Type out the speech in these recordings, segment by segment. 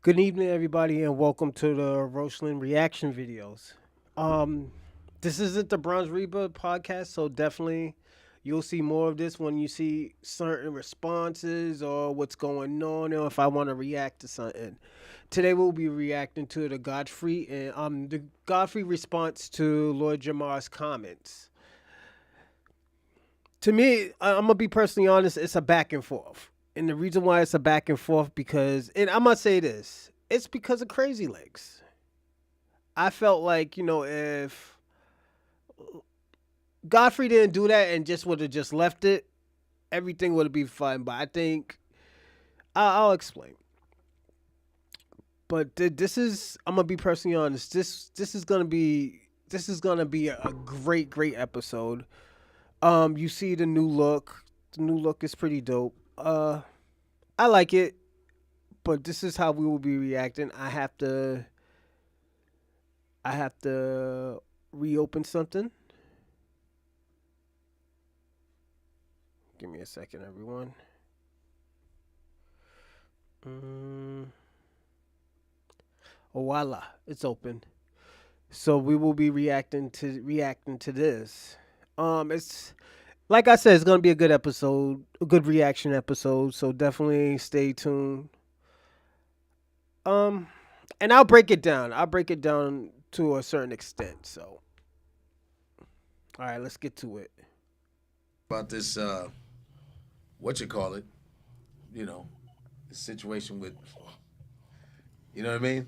Good evening, everybody, and welcome to the Roachland reaction videos. Um, this isn't the Bronze Reba podcast, so definitely you'll see more of this when you see certain responses or what's going on, or if I want to react to something. Today we'll be reacting to the Godfrey and the Godfrey response to Lord Jamar's comments. To me, I'm gonna be personally honest. It's a back and forth, and the reason why it's a back and forth because, and I must say this, it's because of Crazy Legs. I felt like if Godfrey didn't do that and just would have just left it, everything would have been fine. But I think I'll explain. But this is I'm gonna be personally honest. This is gonna be a great episode. You see the new look. The new look is pretty dope. I like it, but this is how we will be reacting. I have to reopen something. Give me a second, everyone. Mm, oh, voila, it's open. So we will be reacting to this. It's like I said, it's gonna be a good episode, a good reaction episode. So definitely stay tuned. Um, and I'll break it down. I'll break it down to a certain extent. So, all right, let's get to it. About this, what you call it, you know, the situation with, you know what I mean?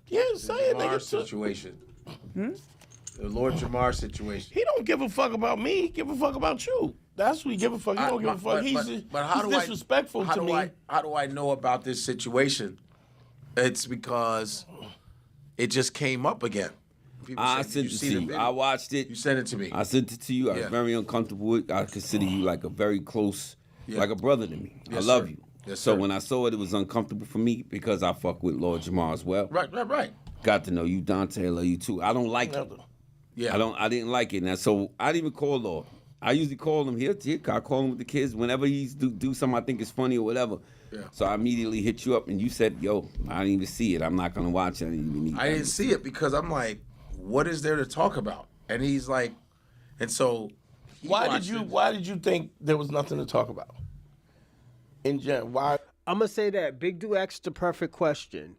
Yeah, The say it, Jamar nigga. situation, the Lord Jamar situation. He don't give a fuck about me. He give a fuck about you. That's what he give a fuck. He don't give a fuck. He's disrespectful to me. How do I know about this situation? It's because it just came up again. People I said, sent "You it see to the you. video?" I watched it. You sent it to me. I sent it to you. I was Yeah. very uncomfortable with. I consider you like a very close, Yeah. like a brother to me. Yes, I love sir. you. Yes, so sir. when I saw it, it was uncomfortable for me because I fuck with Lord Jamar as well. Right. Got to know you, Dante. I love you too. I don't like it. Yeah. I didn't like it. Now, so I didn't even call Lord. I usually call him here. I call him with the kids whenever he's do something I think is funny or whatever. Yeah. So I immediately hit you up and you said, "Yo, I didn't even see it. I'm not gonna watch it. I didn't even need." I didn't see it because I'm like, what is there to talk about? And he's like, and so he Why watched did you? it. Why did you think there was nothing to talk about? In general, why? I'm gonna say that Big Do asked the perfect question.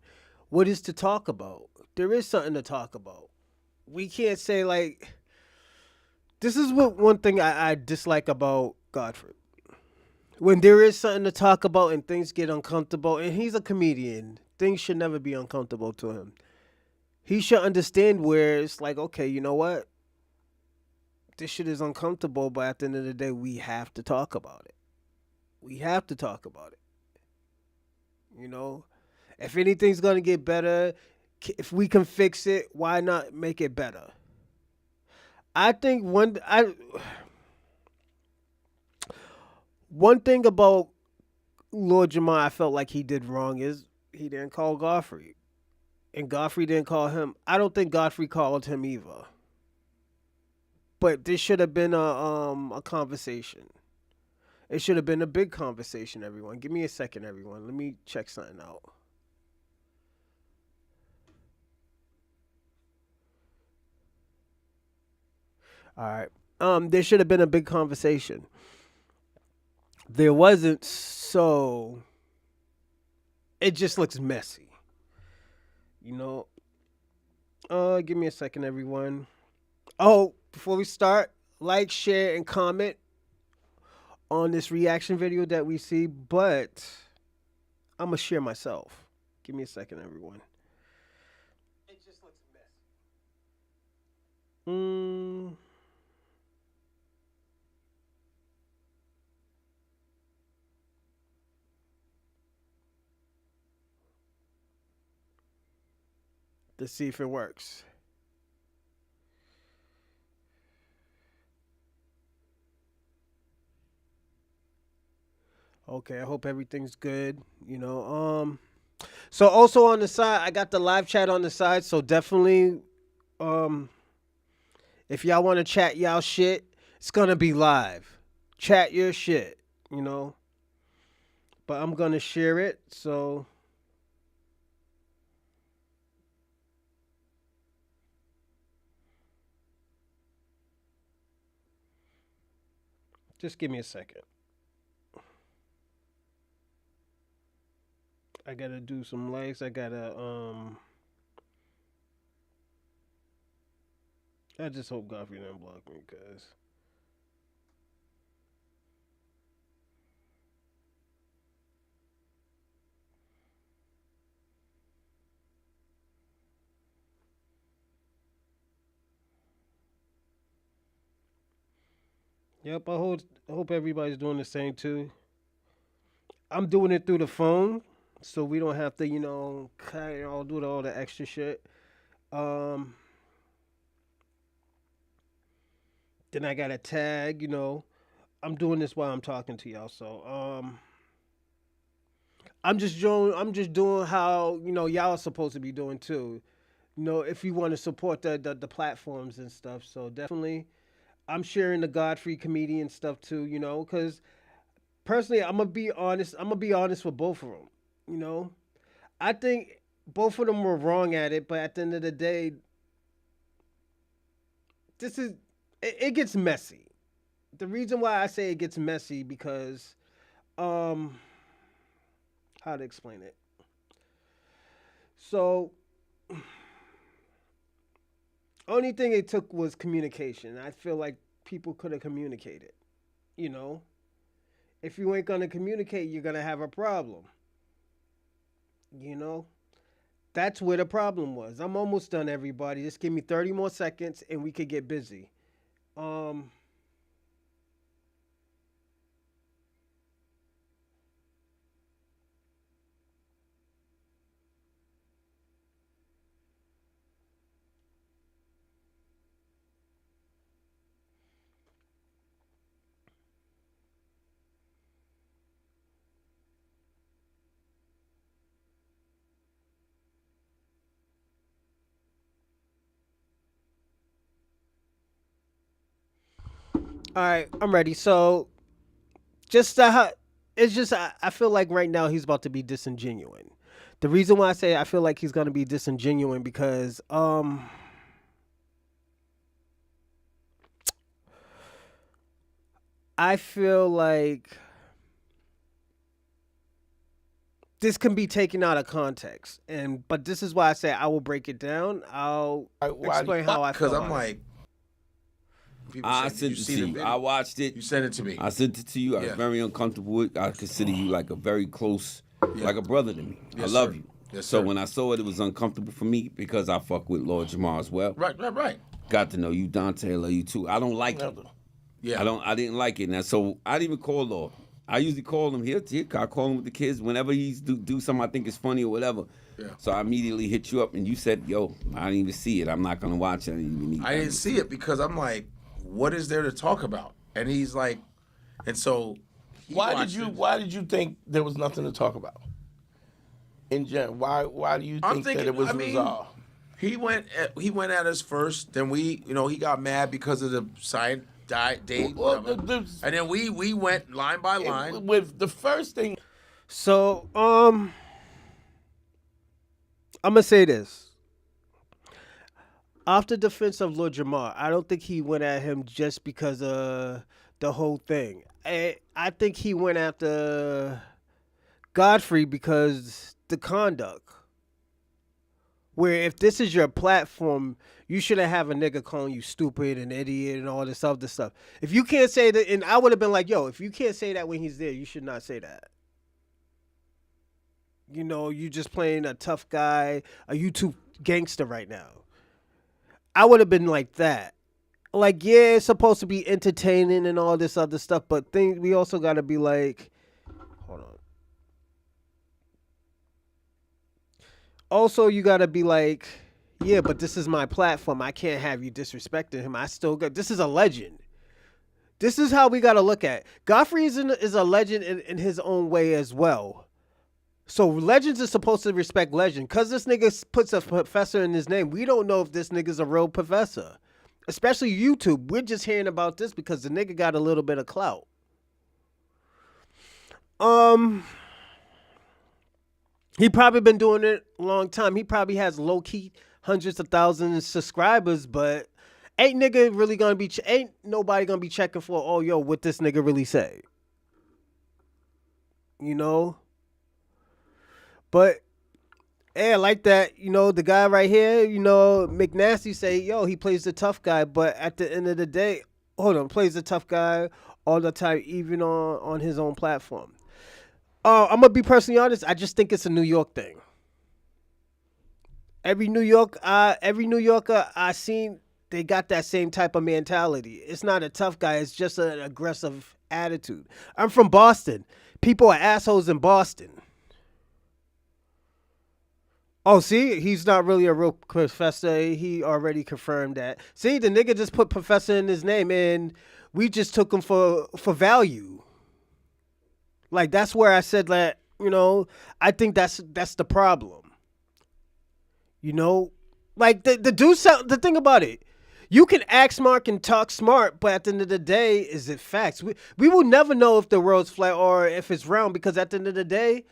What is to talk about? There is something to talk about. We can't say like this is what one thing I dislike about Godfrey. When there is something to talk about and things get uncomfortable, and he's a comedian, things should never be uncomfortable to him. He should understand where it's like, okay, you know what? This shit is uncomfortable, but at the end of the day, we have to talk about it. We have to talk about it. You know, if anything's gonna get better, if we can fix it, why not make it better? I think one thing about Lord Jamar I felt like he did wrong is he didn't call Godfrey, and Godfrey didn't call him. I don't think Godfrey called him either. But this should have been a conversation. It should have been a big conversation. Everyone, give me a second. Everyone, let me check something out. All right. There should have been a big conversation. There wasn't, so it just looks messy. You know. Give me a second, everyone. Oh, before we start, like, share, and comment on this reaction video that we see. But I'm gonna share myself. Give me a second, everyone. It just looks messy. Let's see if it works. Okay, I hope everything's good. So also on the side, I got the live chat on the side. So definitely, um, if y'all want to chat y'all shit, it's gonna be live. Chat your shit, you know. But I'm gonna share it. So Just give me a second. I gotta do some likes. I just hope Godfrey didn't block me, cause. Yep, I hope everybody's doing the same too. I'm doing it through the phone, so we don't have to, kind of do all the extra shit. Um, then I got a tag, I'm doing this while I'm talking to y'all, so I'm just doing how y'all are supposed to be doing too. If you want to support the platforms and stuff, so definitely I'm sharing the Godfrey comedian stuff too, because personally, I'm gonna be honest. I'm gonna be honest with both of them. You know, I think both of them were wrong at it, but at the end of the day, this is it gets messy. The reason why I say it gets messy because, um, how to explain it? So, only thing it took was communication. I feel like people could have communicated. You know, if you ain't gonna communicate, you're gonna have a problem. You know, that's where the problem was. I'm almost done, everybody. Just give me 30 more seconds, and we could get busy. Um, all right, I'm ready. So, just it's just I feel like right now he's about to be disingenuous. The reason why I say I feel like he's gonna be disingenuous because I feel like this can be taken out of context, and but this is why I say I will break it down. I'll explain how I feel. Because I'm like, people I say, sent you it see to the you. video? I watched it. You sent it to me. I sent it to you. I was Yeah. very uncomfortable with. I consider you like a very close, Yeah. like a brother to me. Yes, I love sir. you. Yes, so sir. when I saw it, it was uncomfortable for me because I fuck with Lord Jamar as well. Right. Got to know you, Dante. I love you too. I don't like it. Yeah. I didn't like it. Now, so I didn't even call Lord. I usually call him here. I call him with the kids whenever he's do something I think is funny or whatever. Yeah. So I immediately hit you up and you said, "Yo, I didn't even see it. I'm not gonna watch it. I didn't see it because I'm like, what is there to talk about? And he's like, and so Why did you think there was nothing to talk about? In general, why do you think that it was resolved? He went at us first. Then he got mad because of the side date. Well, and then we went line by line. With the first thing. So, I'm gonna say this. After defense of Lord Jamar, I don't think he went at him just because of the whole thing. I think he went after Godfrey because the conduct. Where if this is your platform, you shouldn't have a nigga calling you stupid and idiot and all this other stuff. If you can't say that, and I would have been like, yo, if you can't say that when he's there, you should not say that. You just playing a tough guy, a YouTube gangster right now. I would have been like that. Like, yeah, it's supposed to be entertaining and all this other stuff, but we also got to be like, hold on. Also, you got to be like, yeah, but this is my platform. I can't have you disrespecting him. This is a legend. This is how we got to look at it. Godfrey is a legend in his own way as well. So legends are supposed to respect legend. Because this nigga puts a professor in his name, we don't know if this nigga's a real professor. Especially YouTube. We're just hearing about this because the nigga got a little bit of clout. He probably been doing it a long time. He probably has low-key hundreds of thousands of subscribers, but ain't nigga really gonna be, ain't nobody gonna be checking for, oh, yo, what this nigga really say? You know? But, yeah, like that, you know, the guy right here, you know, McNasty say, yo, he plays the tough guy, but at the end of the day, plays the tough guy all the time, even on his own platform. I'm gonna be personally honest, I just think it's a New York thing. Every New Yorker I seen, they got that same type of mentality. It's not a tough guy, it's just an aggressive attitude. I'm from Boston. People are assholes in Boston. Oh, see, he's not really a real professor. He already confirmed that. See, the nigga just put professor in his name, and we just took him for value. Like, that's where I said that, you know, I think that's the problem. You know, like the dude the thing about it, you can act smart and talk smart, but at the end of the day, is it facts? We will never know if the world's flat or if it's round, because at the end of the day,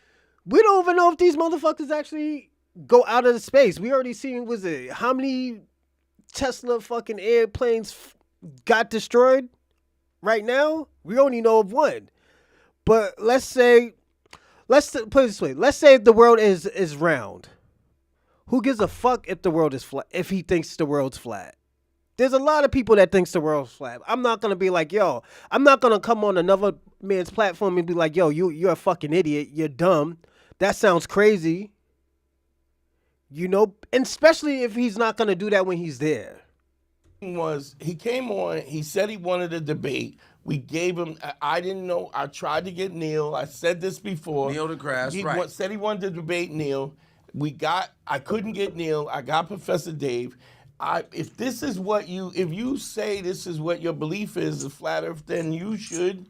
we don't even know if these motherfuckers actually go out of the space. We already seen, how many Tesla fucking airplanes got destroyed right now? We only know of one. But let's put it this way. Let's say the world is round. Who gives a fuck if the world is flat, if he thinks the world's flat? There's a lot of people that thinks the world's flat. I'm not going to be like, yo, I'm not going to come on another man's platform and be like, yo, you're a fucking idiot. You're dumb. That sounds crazy. You know, and especially if he's not going to do that when he's there. He came on, he said he wanted a debate. We gave him, I didn't know, I tried to get Neil. I said this before. Neil deGrasse, he right. Said he wanted to debate Neil. I couldn't get Neil. I got Professor Dave. If you say this is what your belief is, the flat earth, then you should,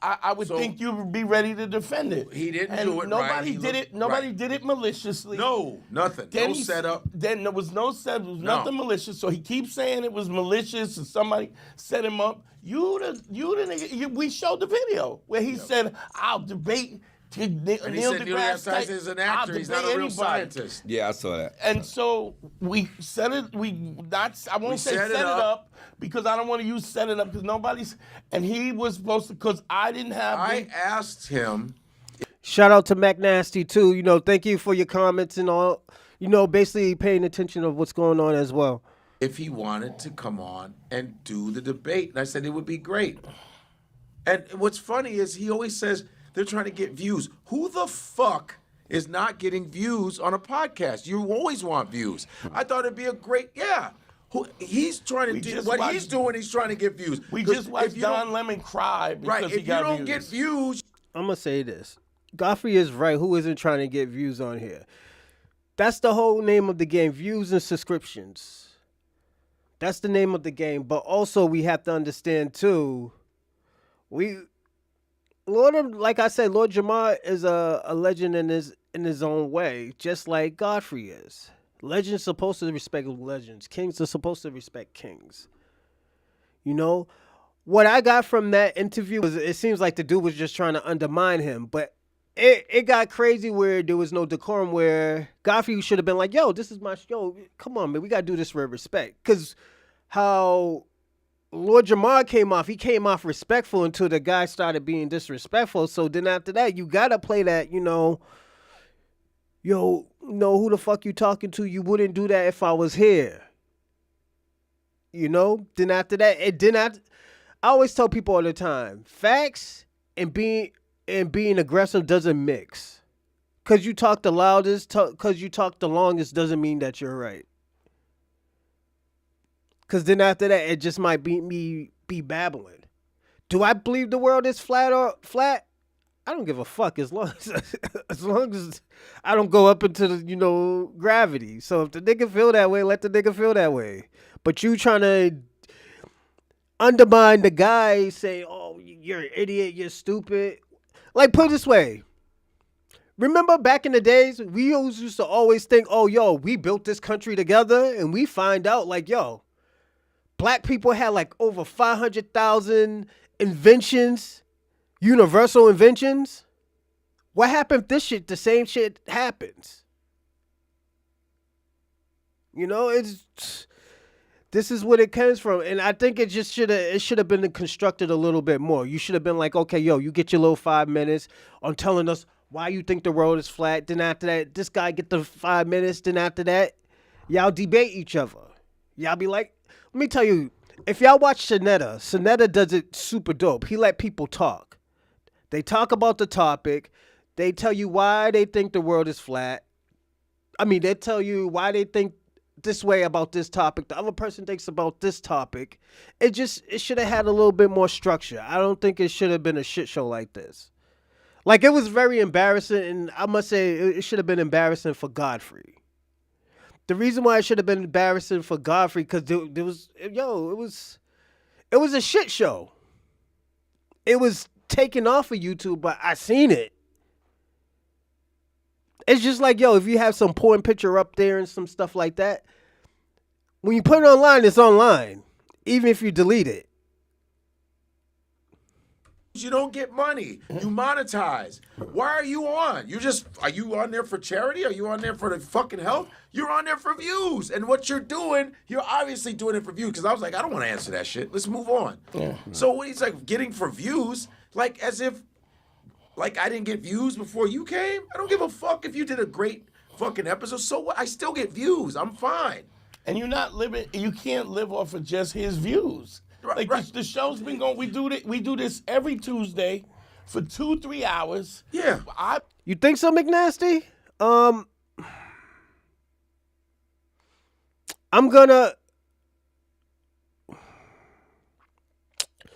I would think you would be ready to defend it. He didn't and do it nobody right. Nobody did it maliciously. No, nothing. No setup. Then there was no setup. There was nothing malicious. So he keeps saying it was malicious and somebody set him up. We showed the video where he said, "I'll debate." And he said Neil deGrasse Tyson is an actor. He's not a real scientist. Yeah, I saw that. And so we set it. I won't say set it up because I don't want to use set it up because nobody's. And he was supposed to, because I didn't have. I asked him. Shout out to McNasty too. You know, thank you for your comments and all. You know, basically paying attention of what's going on as well. If he wanted to come on and do the debate, and I said it would be great. And what's funny is he always says they're trying to get views. Who the fuck is not getting views on a podcast? You always want views. I thought it'd be a great, he's trying to do what he's doing. He's trying to get views. We just watched Don Lemon cry because he got views. If you don't get views, I'm gonna say this: Godfrey is right. Who isn't trying to get views on here? That's the whole name of the game: views and subscriptions. That's the name of the game. But also, we have to understand too. Like I said, Lord Jamar is a legend in his own way, just like Godfrey is. Legends supposed to respect legends. Kings are supposed to respect kings. You know, what I got from that interview was it seems like the dude was just trying to undermine him, but it got crazy where there was no decorum, where Godfrey should have been like, yo, this is my show. Come on, man, we got to do this for respect. Because how Lord Jamar he came off respectful until the guy started being disrespectful. So then after that, you got to play that, you know, yo, who the fuck you talking to? You wouldn't do that if I was here. You know? Then after that, I always tell people all the time, facts and being aggressive doesn't mix. Because you talk the loudest, because you talk the longest doesn't mean that you're right. Because then after that, it just might be babbling. Do I believe the world is flat or flat? I don't give a fuck as long as I don't go up into the, you know, gravity. So if the nigga feel that way, let the nigga feel that way. But you trying to undermine the guy, say, oh, you're an idiot, you're stupid. Like, put it this way. Remember back in the days, we used to always think, oh, yo, we built this country together, and we find out, like, yo, black people had like over 500,000 inventions, universal inventions. What happened if the same shit happens? You know, This is what it comes from, and I think it just should have been constructed a little bit more. You should have been like, okay, yo, you get your little 5 minutes on telling us why you think the world is flat. Then after that, this guy get the 5 minutes. Then after that, y'all debate each other. Y'all be like, let me tell you, if y'all watch Sonetta does it super dope. He let people talk. They talk about the topic. They tell you why they think the world is flat. I mean, they tell you why they think this way about this topic. The other person thinks about this topic. It should have had a little bit more structure. I don't think it should have been a shit show like this. Like, it was very embarrassing, and I must say it should have been embarrassing for Godfrey. The reason why it should have been embarrassing for Godfrey, because it was a shit show. It was taken off of YouTube, but I seen it. It's just like, yo, if you have some porn picture up there and some stuff like that, when you put it online, it's online, even if you delete it. You don't get money. You monetize. Why are you on? Are you on there for charity? Are you on there for the fucking help? You're on there for views. And what you're doing, you're obviously doing it for views. Because I was like, I don't want to answer that shit. Let's move on. Yeah. So when he's like getting for views, like as if, like I didn't get views before you came? I don't give a fuck if you did a great fucking episode. So what? I still get views. I'm fine. And you can't live off of just his views. Like the show's been going. We do this every Tuesday for 2-3 hours. Yeah. You think so, McNasty? I'm gonna.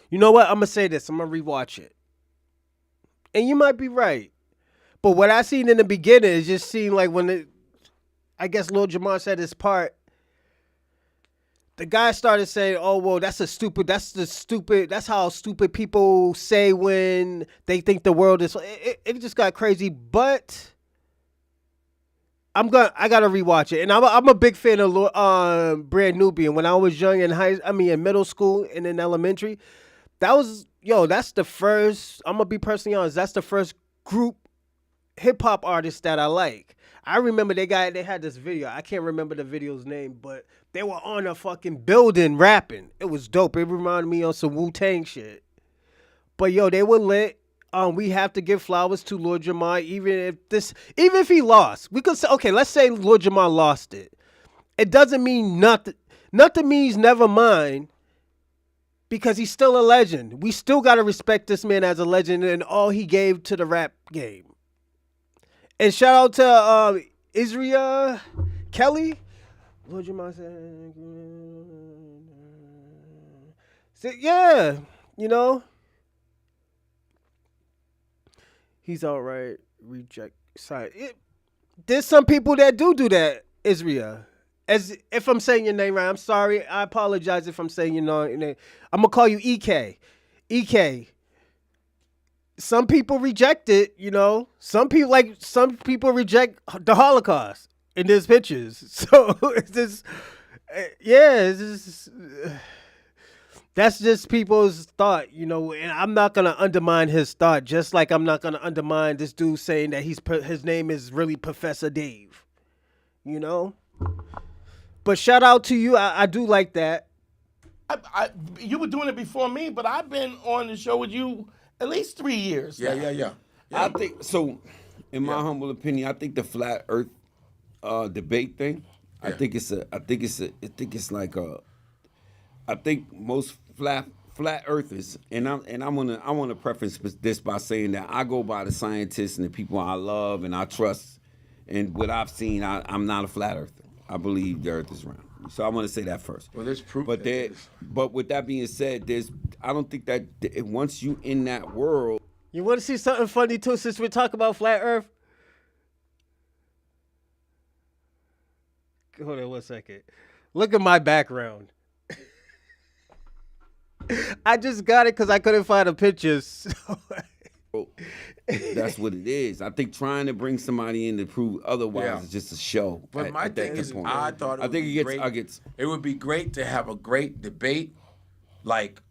You know what? I'm gonna say this. I'm gonna rewatch it, and you might be right. But what I seen in the beginning is just seemed like I guess Lord Jamar said his part. The guy started saying, "Oh, well, that's how stupid people say when they think the world is." It just got crazy, but I gotta rewatch it, and I'm a big fan of Brand Nubian. When I was young in middle school and in elementary, that's the first. I'm gonna be personally honest. That's the first group hip hop artist that I like. I remember they had this video. I can't remember the video's name, but they were on a fucking building rapping. It was dope. It reminded me of some Wu-Tang shit. But they were lit. We have to give flowers to Lord Jamar, even if he lost. We could say, okay, let's say Lord Jamar lost it. It doesn't mean nothing. Nothing means never mind, because he's still a legend. We still gotta respect this man as a legend and all he gave to the rap game. And shout out to Israel Kelly. Lord Jamar said, yeah, he's all right. Reject side. There's some people that do that, Israel. As if I'm saying your name right, I'm sorry. I apologize if I'm saying your name. I'm gonna call you EK. EK. Some people reject it, Some people reject the Holocaust in his pictures. So it's just, that's just people's thought, and I'm not gonna undermine his thought, just like I'm not gonna undermine this dude saying that his name is really Professor Dave, But shout out to you. I do like that. You were doing it before me, but I've been on the show with you at least 3 years. Yeah. I think so. In my humble opinion, I think the flat Earth debate thing. Yeah. I think most flat earthers, and I want to preface this by saying that I go by the scientists and the people I love and I trust, and what I've seen, I'm not a flat earther. I believe the Earth is round. So I want to say that first. Well, there's proof. But with that being said, I don't think that once you in that world. You want to see something funny too, since we talk about flat Earth? Hold on 1 second. Look at my background. I just got it because I couldn't find the pictures. That's what it is. I think trying to bring somebody in to prove otherwise is just a show. But my thing is, I thought it would be great to have a great debate. Like,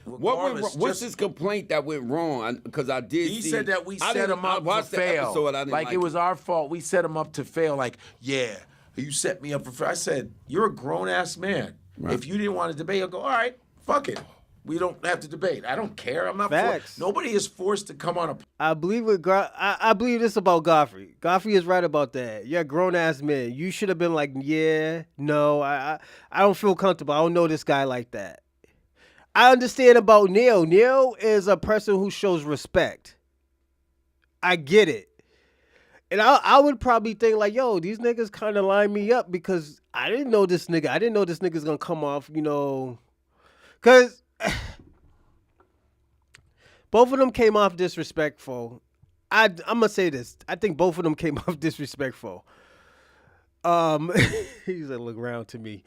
what's his complaint that went wrong? Because I did. He said that we set him up to fail. Like it was our fault. We set him up to fail. Like, yeah, you set me up for fail. I said, you're a grown ass man. Right. If you didn't want to debate, I'll go, all right, fuck it. We don't have to debate. I don't care. I'm not Facts. nobody is forced to come on a I believe I believe this about Godfrey. Godfrey is right about that. You're a grown ass man. You should have been like, yeah, no, I don't feel comfortable. I don't know this guy like that. I understand about Neil. Neil is a person who shows respect. I get it. And I would probably think like, yo, these niggas kind of line me up because I didn't know this nigga. I didn't know this nigga's gonna come off, because both of them came off disrespectful. I'm gonna say this. I think both of them came off disrespectful. He's gonna look around to me.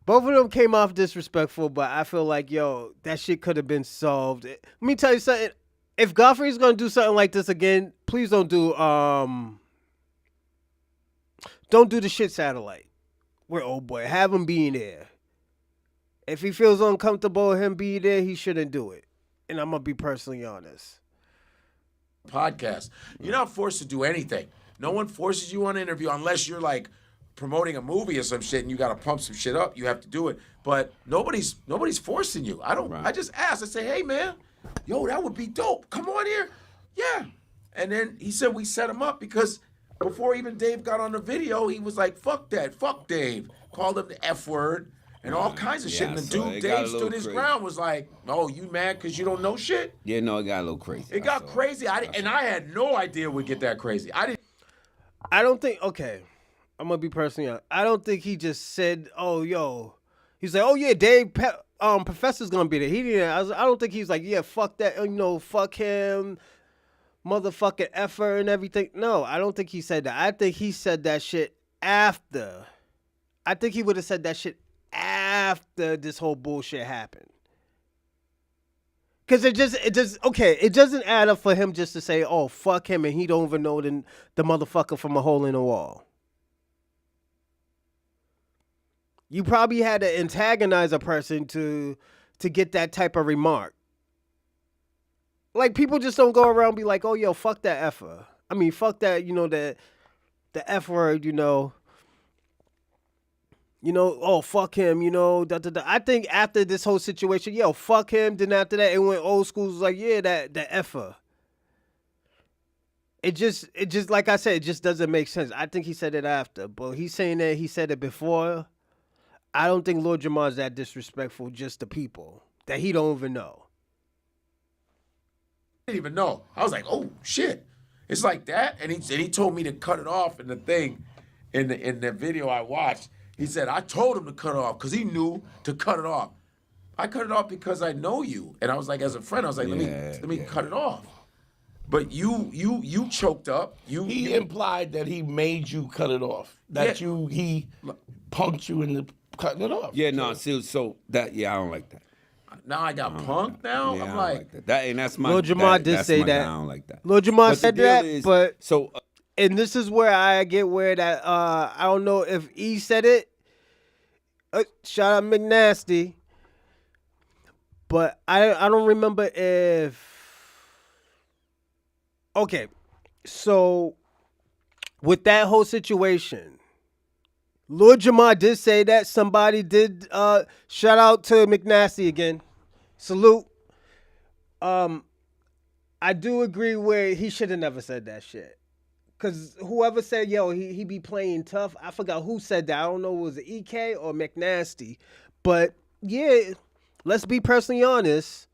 Both of them came off disrespectful, but I feel like, yo, that shit could have been solved. Let me tell you something. If Godfrey's gonna do something like this again, please don't do the shit satellite. We're old boy. Have him being there. If he feels uncomfortable with him being there, he shouldn't do it. And I'm gonna be personally honest. podcast. You're not forced to do anything. No one forces you on an interview unless you're like promoting a movie or some shit and you got to pump some shit up. You have to do it. But nobody's forcing you. I don't. Right. I just ask. I say, hey man, yo, that would be dope. Come on here. Yeah. And then he said we set him up because before even Dave got on the video, he was like, fuck that, fuck Dave. Called him the F word and all kinds of shit. And the so dude, it got a Dave, little stood his crazy. ground, was like, oh, you mad because you don't know shit? Yeah, no, it got a little crazy. It got crazy. I had no idea it would get that crazy. I don't think. Okay, I'm gonna be personally honest. I don't think he just said, "Oh, yo." He's like, "Oh yeah, Dave, Professor's gonna be there." He didn't. I don't think he's like, "Yeah, fuck that." Fuck him, motherfucking effer and everything. No, I don't think he said that. I think he said that shit after. I think he would have said that shit after this whole bullshit happened. Cause it doesn't add up for him just to say, "Oh, fuck him," and he don't even know the motherfucker from a hole in the wall. You probably had to antagonize a person to get that type of remark. Like people just don't go around and be like, "Oh, yo, fuck that effer." I mean, fuck that, the F word, oh, fuck him, da, da, da. I think after this whole situation, yo, fuck him. Then after that, it went old school. It was like, yeah, that effer. It just, like I said, it just doesn't make sense. I think he said it after, but he's saying that he said it before. I don't think Lord Jamar is that disrespectful just to people that he don't even know. didn't even know. I was like, oh shit, it's like that. And he told me to cut it off in the thing, in the video I watched. He said I told him to cut it off because he knew to cut it off. I cut it off because I know you, and I was like, as a friend, I was like, let me cut it off. But you choked up. He implied that he made you cut it off. That he punked you into cutting it off. Yeah, no, so that I don't like that. Now I got punked. Now Yeah, I'm I don't like that. And that's my Lord Jamar did that's say my that. guy. I don't like that. Lord Jamar the said deal that, is- but so and this is where I get where that I don't know if E said it. Shout out McNasty. But I don't remember if. Okay, so with that whole situation, Lord Jamar did say that somebody did. Shout out to McNasty again. Salute. I do agree where he should have never said that shit. Cause whoever said, yo, he be playing tough, I forgot who said that. I don't know, was it EK or McNasty? But yeah, let's be personally honest.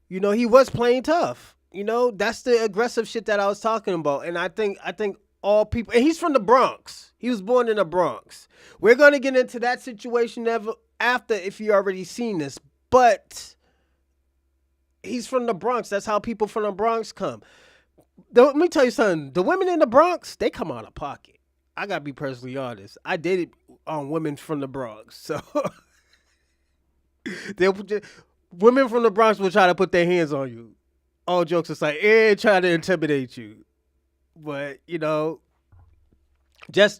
He was playing tough. That's the aggressive shit that I was talking about. And I think all people, and he's from the Bronx. He was born in the Bronx. We're gonna get into that situation after if you already seen this, but he's from the Bronx. That's how people from the Bronx come. Let me tell you something. The women in the Bronx, they come out of pocket. I gotta be personally honest. I dated women from the Bronx, so women from the Bronx will try to put their hands on you. All jokes aside, and try to intimidate you. But that's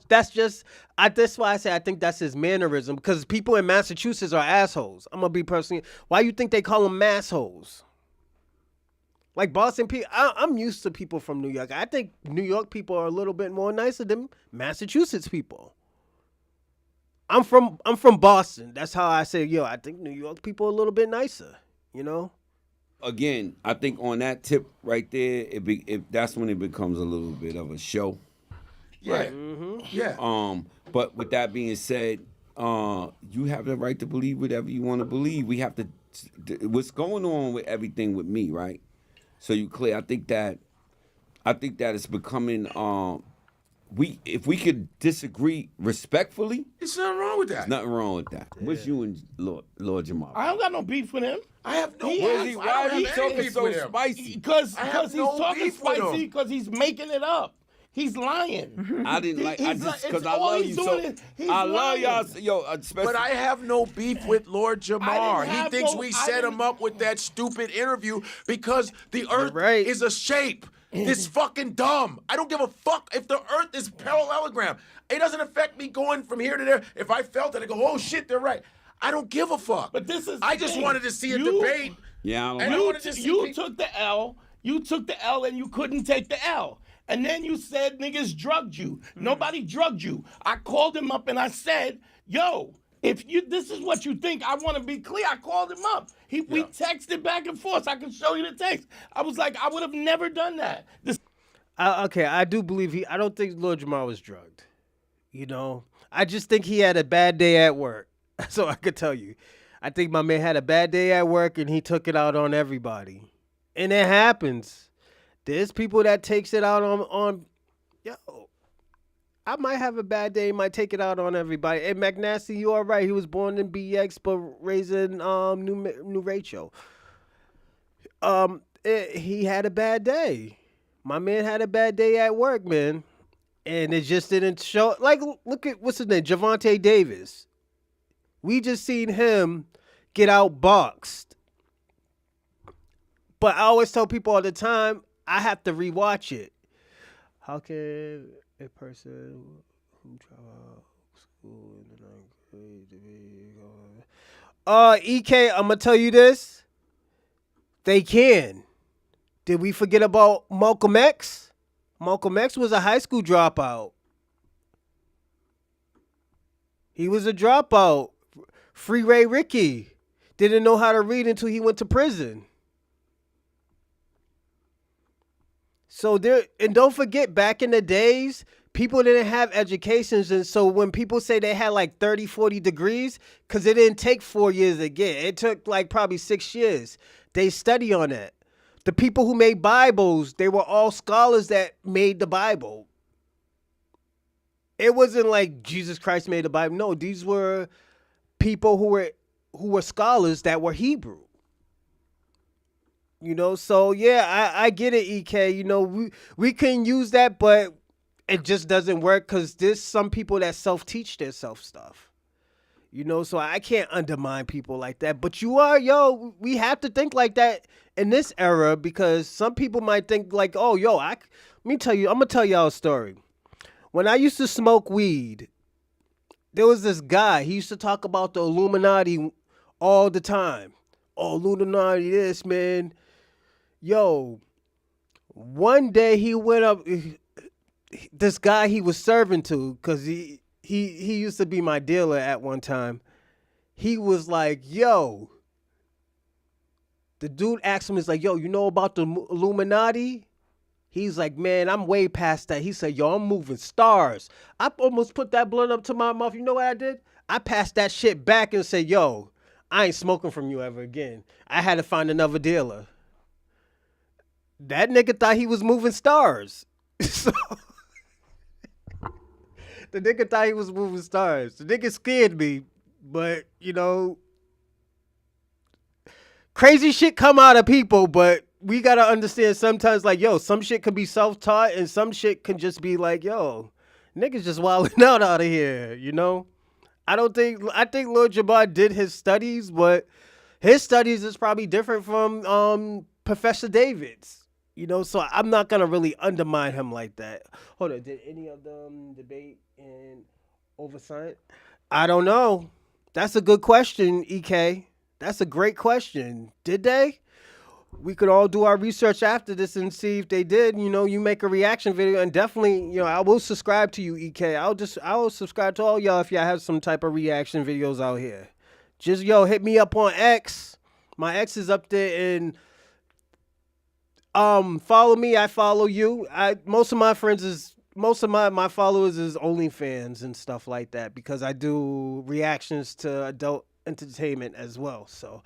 why I say I think that's his mannerism. Because people in Massachusetts are assholes. I'm gonna be personally. Why you think they call them massholes? Like Boston people, I'm used to people from New York. I think New York people are a little bit more nicer than Massachusetts people. I'm from Boston. That's how I say, yo, I think New York people are a little bit nicer, you know? Again, I think on that tip right there, that's when it becomes a little bit of a show. Yeah. Mm-hmm. Yeah. But with that being said, you have the right to believe whatever you want to believe. We have to. What's going on with everything with me, right? So you clear. I think that it's becoming. If we could disagree respectfully, There's nothing wrong with that. there's nothing wrong with that. What's you and Lord Jamar? I don't got no beef with him. I have no He beef. has- I Why don't are you have any talking beef so with him. spicy? Because I have he's no talking beef with spicy him. because he's making it up. He's lying. I didn't like. I He's just like- because it's I all love he's you doing so. is he's I love y'all. lying. Yo, especially. But I have no beef with Lord Jamar. He have thinks no- we I set didn't- him up with that stupid interview because the earth right. is a shape. This fucking dumb. I don't give a fuck if the earth is parallelogram. It doesn't affect me going from here to there. If I felt it, I go, oh shit, they're right. I don't give a fuck. But this is I the just thing. wanted to see a You- debate. Yeah, I don't And I like. wanted to see You people- took the L. You took the L and you couldn't take the L. And then you said niggas drugged you. Nobody drugged you. I called him up and I said, yo, if this is what you think, I want to be clear. I called him up. We texted back and forth. I can show you the text. I was like, I would have never done that. Okay, I do believe I don't think Lord Jamar was drugged. You know, I just think he had a bad day at work. That's all I could tell you. I think my man had a bad day at work and he took it out on everybody. And it happens. There's people that takes it out on yo. I might have a bad day, might take it out on everybody. Hey, McNasty, you all right? He was born in BX but raised in New Rachel. He had a bad day. My man had a bad day at work, man. And it just didn't show. Like, look at, what's his name? Javante Davis. We just seen him get outboxed. But I always tell people all the time, I have to rewatch it. How can a person who dropped school in the ninth grade EK, I'm gonna tell you this. They can. Did we forget about Malcolm X? Malcolm X was a high school dropout. He was a dropout. Free Ray Ricky didn't know how to read until he went to prison. So there, and don't forget, back in the days, people didn't have educations. And so when people say they had like 30, 40 degrees, because it didn't take 4 years to get, it took like probably 6 years. They study on it. The people who made Bibles, they were all scholars that made the Bible. It wasn't like Jesus Christ made the Bible. No, these were people who were scholars that were Hebrew. You know, so yeah, I get it, EK. You know, we can use that, but it just doesn't work because there's some people that self-teach their self stuff. You know, so I can't undermine people like that. But we have to think like that in this era because some people might think like, oh, I'm gonna tell y'all a story. When I used to smoke weed, there was this guy, he used to talk about the Illuminati all the time. Oh, Illuminati this, man. Yo, one day he went up, this guy he was serving to, because he used to be my dealer at one time. He was like, yo, the dude asked him, he's like, yo, you know about the Illuminati? He's like, man, I'm way past that. He said, yo, I'm moving stars. I almost put that blunt up to my mouth. You know what I did? I passed that shit back and said, yo, I ain't smoking from you ever again. I had to find another dealer. That nigga thought he was moving stars. So the nigga thought he was moving stars. The nigga scared me, but you know, crazy shit come out of people, but we gotta understand sometimes, like, yo, some shit can be self-taught and some shit can just be like, yo, niggas just wilding out of here, you know? I think Lord Jamar did his studies, but his studies is probably different from Professor David's. You know, so I'm not going to really undermine him like that. Hold on, did any of them debate in oversight? I don't know. That's a good question, EK. That's a great question. Did they? we could all do our research after this and see if they did. You know, you make a reaction video, and definitely, you know, I will subscribe to you, EK. I'll subscribe to all y'all if y'all have some type of reaction videos out here. Just hit me up on X. My X is up there, and follow me. I follow you. Most of my followers is OnlyFans and stuff like that because I do reactions to adult entertainment as well. So,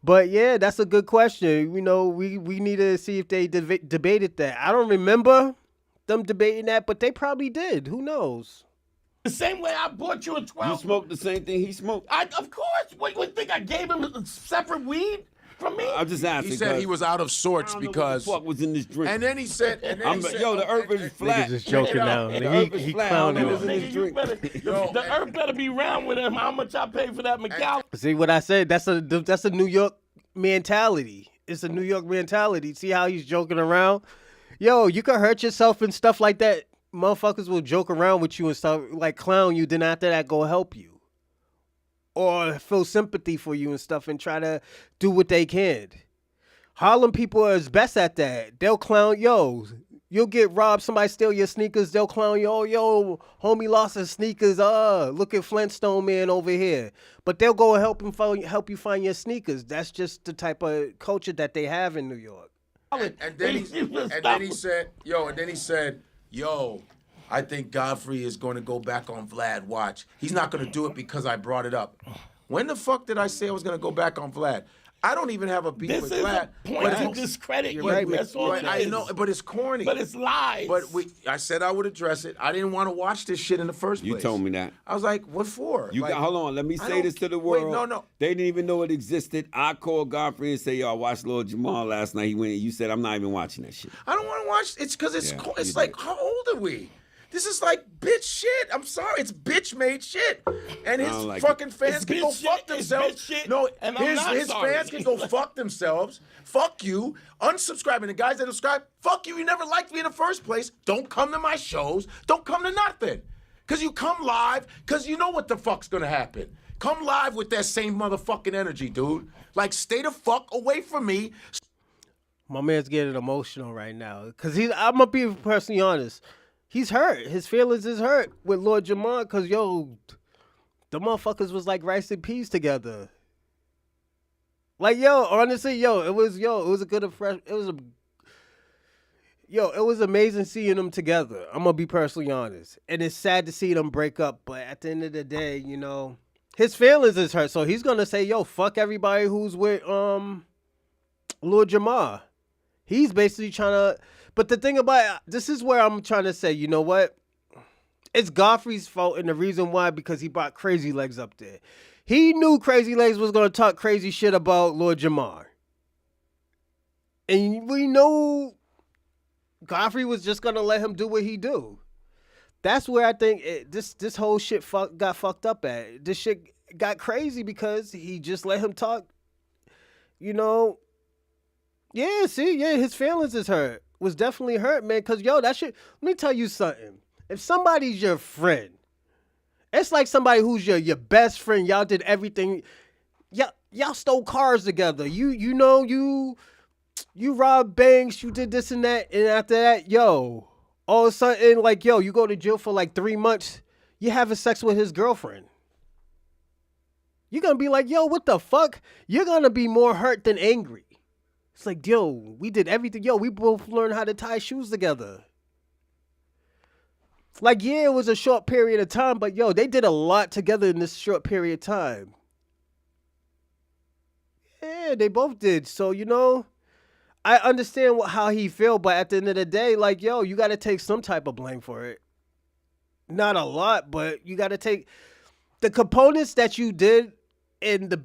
but yeah, that's a good question. You know, we need to see if they debated that. I don't remember them debating that, but they probably did. Who knows? The same way I bought you a 12. You smoked the same thing he smoked? Of course. What, you think I gave him a separate weed from me? I'm just asking. He said he was out of sorts because. What the fuck was in this drink? And then he said. Yo, the earth is flat. Niggas just joking now. The earth is He flat. clowning What us. was in this drink? The earth better be round with him. How much I pay for that McAllen? See what I said? That's a New York mentality. It's a New York mentality. See how he's joking around? Yo, you can hurt yourself and stuff like that. Motherfuckers will joke around with you and stuff, like clown you, then after that go help you. Or feel sympathy for you and stuff and try to do what they can. Harlem people are best at that. They'll clown, you'll get robbed, somebody steal your sneakers, they'll clown you, yo, homie lost his sneakers, look at Flintstone Man over here. But they'll go and help you find your sneakers. That's just the type of culture that they have in New York. And then he said, yo, I think Godfrey is going to go back on Vlad. Watch. He's not going to do it because I brought it up. When the fuck did I say I was going to go back on Vlad? I don't even have a beef with Vlad. This is a point to discredit you. right, That's all it is. I know, but it's corny. But it's lies. But I said I would address it. I didn't want to watch this shit in the first place. You told me that. I was like, what for? Hold on. Let me I say don't- this to the wait, world. no. They didn't even know it existed. I called Godfrey and said, yo, I watched Lord Jamar last night. He went and you said, I'm not even watching that shit. I don't want to watch. It's because it's Yeah, it's you like, did. how old are we? This is like bitch shit. I'm sorry, it's bitch made shit, and his don't like fucking fans It's can go bitch fuck shit, it's themselves. bitch shit, No, and I'm not his sorry. fans can go fuck themselves. Fuck you. Unsubscribing. The guys that subscribe, fuck you. You never liked me in the first place. Don't come to my shows. Don't come to nothing. Cause you come live, cause you know what the fuck's gonna happen. Come live with that same motherfucking energy, dude. Like, stay the fuck away from me. My man's getting emotional right now. Because I'm going to be personally honest. He's hurt. His feelings is hurt with Lord Jamar. Because, the motherfuckers was like rice and peas together. Like, honestly, it was a good impression. It was amazing seeing them together. I'm going to be personally honest. And it's sad to see them break up. But at the end of the day, his feelings is hurt. So he's going to say, fuck everybody who's with Lord Jamar. He's basically trying to, but the thing about this is where I'm trying to say, you know what? It's Godfrey's fault, and the reason why, because he brought Crazy Legs up there. He knew Crazy Legs was going to talk crazy shit about Lord Jamar. And we know Godfrey was just going to let him do what he do. That's where I think this whole shit got fucked up at. This shit got crazy because he just let him talk, Yeah, his feelings is hurt. Was definitely hurt, man. Cause that shit. Let me tell you something. If somebody's your friend, it's like somebody who's your best friend. Y'all did everything. Y'all stole cars together. You robbed banks. You did this and that. And after that, all of a sudden, you go to jail for like 3 months. You having sex with his girlfriend. You're gonna be like, what the fuck? You're gonna be more hurt than angry. It's like, we did everything. We both learned how to tie shoes together. Like, it was a short period of time, but they did a lot together in this short period of time. Yeah, they both did. So, I understand how he felt, but at the end of the day, you got to take some type of blame for it. Not a lot, but you got to take the components that you did in the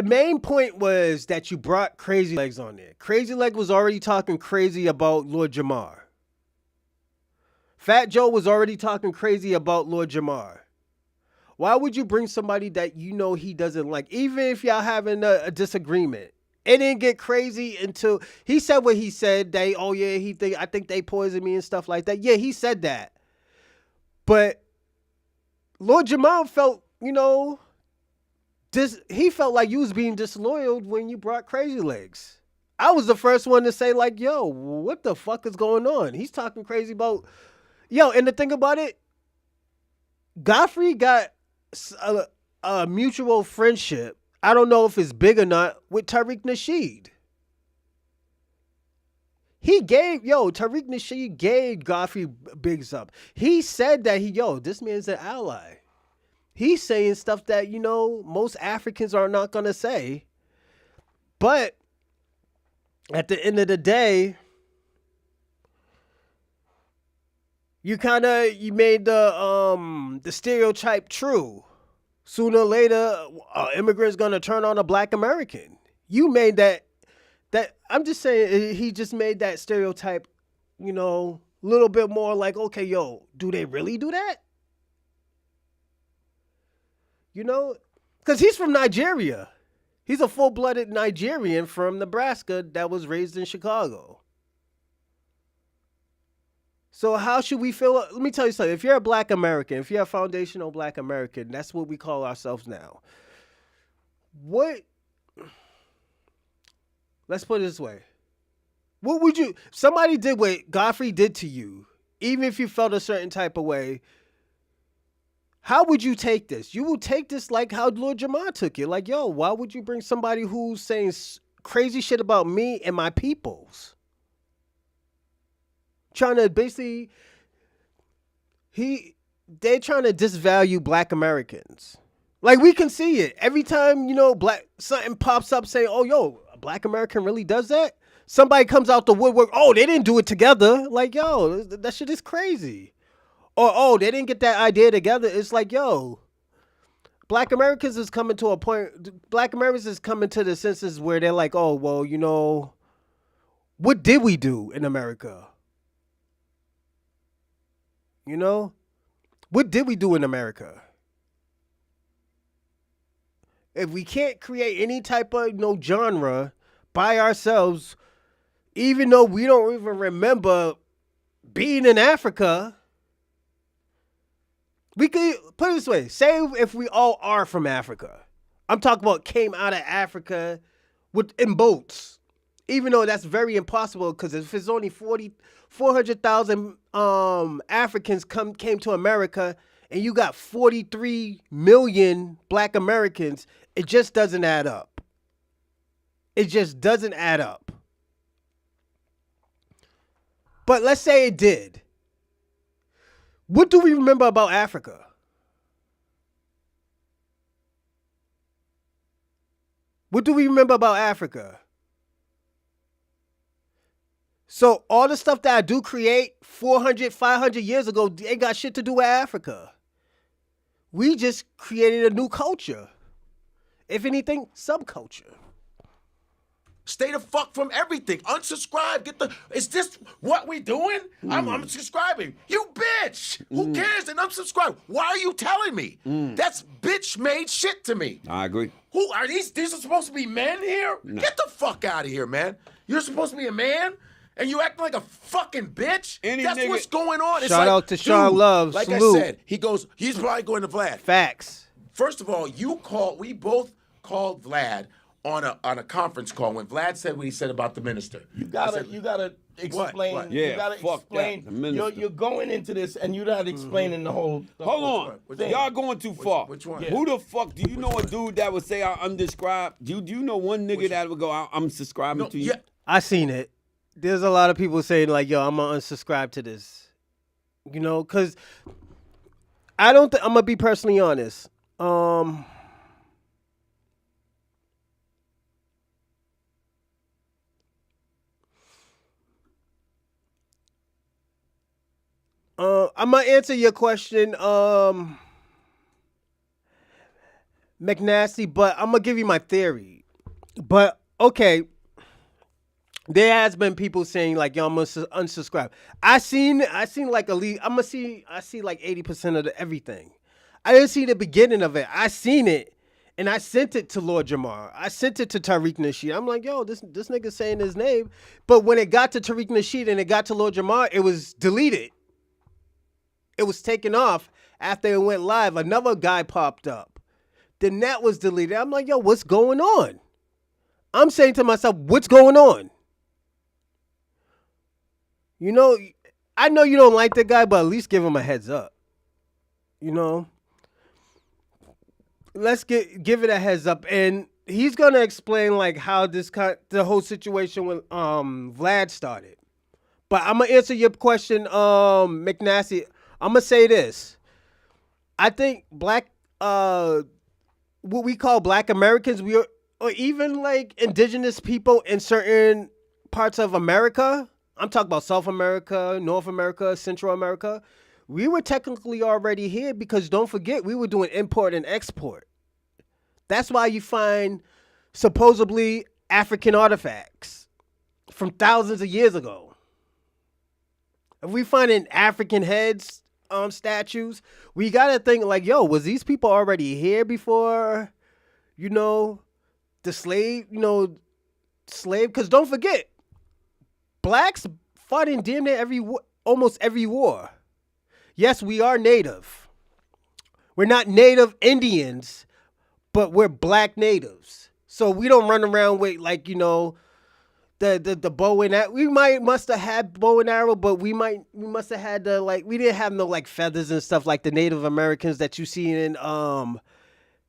main point was that you brought Crazy Legs on there. Crazy Leg was already talking crazy about Lord Jamar. Fat Joe was already talking crazy about Lord Jamar. Why would you bring somebody that he doesn't like? Even if y'all having a disagreement. It didn't get crazy until he said what he said. I think they poisoned me and stuff like that. Yeah, he said that. But Lord Jamar felt, he felt like you was being disloyal when you brought Crazy Legs. I was the first one to say like, yo, what the fuck is going on? He's talking crazy about, yo, and the thing about it, Godfrey got a mutual friendship. I don't know if it's big or not with Tariq Nasheed. Tariq Nasheed gave Godfrey bigs up. He said that this man's an ally. He's saying stuff that, most Africans are not going to say. But at the end of the day, you made the stereotype true. Sooner or later, an immigrant's going to turn on a black American. You made that I'm just saying, he just made that stereotype, a little bit more like, okay, yo, do they really do that? Because he's from Nigeria. He's a full-blooded Nigerian from Nebraska that was raised in Chicago. So how should we feel? Let me tell you something. If you're a black American, if you're a foundational black American, that's what we call ourselves now. Let's put it this way. What would somebody did what Godfrey did to you, even if you felt a certain type of way, how would you take this? You would take this like how Lord Jamar took it. Like, yo, why would you bring somebody who's saying crazy shit about me and my peoples? Trying to basically, they're trying to disvalue black Americans. Like, we can see it. Every time, something pops up saying, oh, yo, a black American really does that? Somebody comes out the woodwork, oh, they didn't do it together. Like, yo, that shit is crazy. Or, oh, they didn't get that idea together. It's like, yo, black Americans is coming to the senses where they're like, oh, well, what did we do in America? What did we do in America? If we can't create any type of genre by ourselves, even though we don't even remember being in Africa, we could put it this way. Say if we all are from Africa. I'm talking about came out of Africa in boats. Even though that's very impossible, because if it's only 400,000 Africans came to America and you got 43 million black Americans, it just doesn't add up. It just doesn't add up. But let's say it did. What do we remember about Africa? What do we remember about Africa? So all the stuff that I do create 400, 500 years ago ain't got shit to do with Africa. We just created a new culture. If anything, subculture. Stay the fuck from everything. Unsubscribe. Is this what we doing? I'm unsubscribing. You bitch. Who cares? And unsubscribe. Why are you telling me? That's bitch made shit to me. I agree. Who are these? These are supposed to be men here? No. Get the fuck out of here, man. You're supposed to be a man? And you acting like a fucking bitch? That's what's going on. It's shout out to Sean Love. Like Salute. I said, he's probably going to Vlad. Facts. First of all, we both called Vlad on a conference call when Vlad said what he said about the minister. You gotta explain. What? You Yeah, gotta fuck explain. that, the minister. You're going into this and you're not explaining the whole. Hold on. Which Y'all going too far. Which one? Who the fuck, do you know a dude that would say I'm undescribed? Do you know one nigga that would go, I'm subscribing to you? Yeah. I seen it. There's a lot of people saying like, yo, I'm gonna unsubscribe to this. Because I don't think, I'm gonna be personally honest. I'm gonna answer your question, McNasty, but I'm gonna give you my theory. But okay, there has been people saying like, "Yo, I'm gonna unsubscribe." I seen like at least I see like 80% of everything. I didn't see the beginning of it. I seen it, and I sent it to Lord Jamar. I sent it to Tariq Nasheed. I'm like, "Yo, this nigga saying his name," but when it got to Tariq Nasheed and it got to Lord Jamar, it was deleted. It was taken off after it went live. Another guy popped up. Then that was deleted. I'm like, yo, what's going on? I'm saying to myself, what's going on? You know, I know you don't like the guy, but at least give him a heads up. You know? Let's give it a heads up. And he's gonna explain like how the whole situation with Vlad started. But I'm gonna answer your question, McNasty. I'm gonna say this. I think what we call Black Americans, or even like indigenous people in certain parts of America. I'm talking about South America, North America, Central America. We were technically already here because don't forget, we were doing import and export. That's why you find supposedly African artifacts from thousands of years ago. If we finding African heads, statues, we gotta think like, yo, was these people already here before, the slave? Because don't forget, blacks fought in damn near almost every war. Yes, we are native. We're not native Indians, but we're black natives. So we don't run around with like, the bow and arrow. We must have had bow and arrow, but we must have had we didn't have no like feathers and stuff like the Native Americans that you see in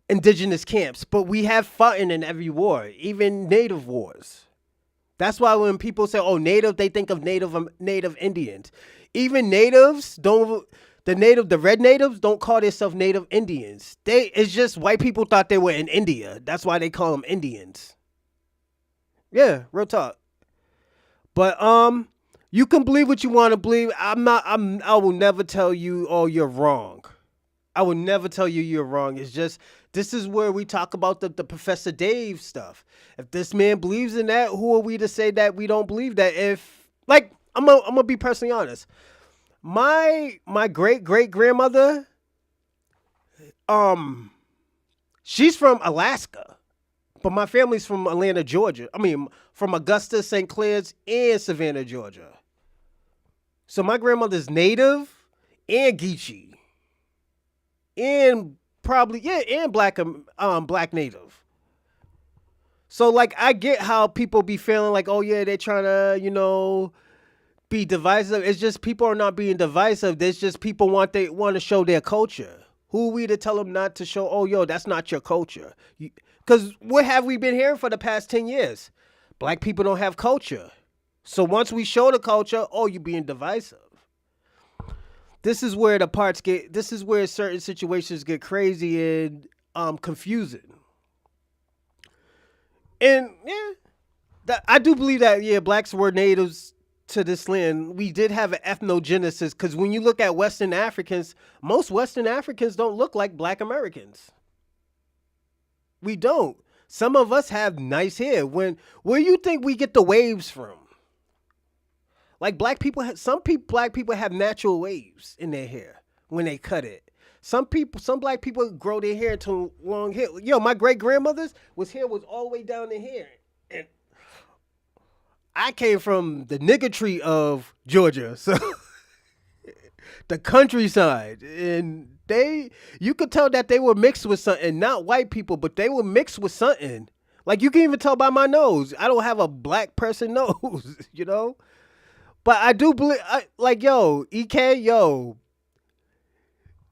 indigenous camps. But we have fought in every war, even native wars. That's why when people say, "Oh, native," they think of native Indians. Even natives don't. The red natives don't call themselves native Indians. It's just white people thought they were in India. That's why they call them Indians. Yeah, real talk. But you can believe what you want to believe. I will never tell you, oh, you're wrong. I will never tell you you're wrong. It's just this is where we talk about the Professor Dave stuff. If this man believes in that, who are we to say that we don't believe that? If like I'm gonna be personally honest. My great grandmother, she's from Alaska, but my family's from Atlanta, Georgia. I mean, from Augusta, St. Clair's, and Savannah, Georgia. So my grandmother's native and Geechee, and probably and black native. So like I get how people be feeling like, oh yeah, they're trying to be divisive. It's just people are not being divisive. There's just people want to show their culture. Who are we to tell them not to show? Oh, yo, that's not your culture. Because what have we been hearing for the past 10 years? Black people don't have culture. So once we show the culture, oh, you're being divisive. This is where this is where certain situations get crazy and confusing. And yeah, I do believe that, yeah, blacks were natives to this land. We did have an ethnogenesis because when you look at Western Africans, most Western Africans don't look like Black Americans. We don't. Some of us have nice hair. Where you think we get the waves from? Like black people have natural waves in their hair when they cut it. Some black people grow their hair into long hair. Yo, my great grandmother's hair was all the way down to here. And I came from the nigger tree of Georgia, so the countryside, and you could tell that they were mixed with something, not white people, but they were mixed with something. Like you can even tell by my nose. I don't have a black person nose, But I do believe, EK,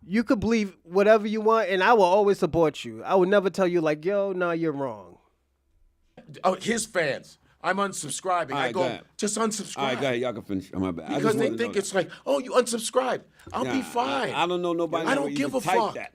you could believe whatever you want, and I will always support you. I will never tell you like, yo, no, you're wrong. Oh, his fans. I'm unsubscribing. All right, I go, just unsubscribe. All right, go ahead. Y'all can finish. My bad. Because they think it's like, oh, you unsubscribe. I'll be fine. I don't know nobody. I don't give a fuck. That.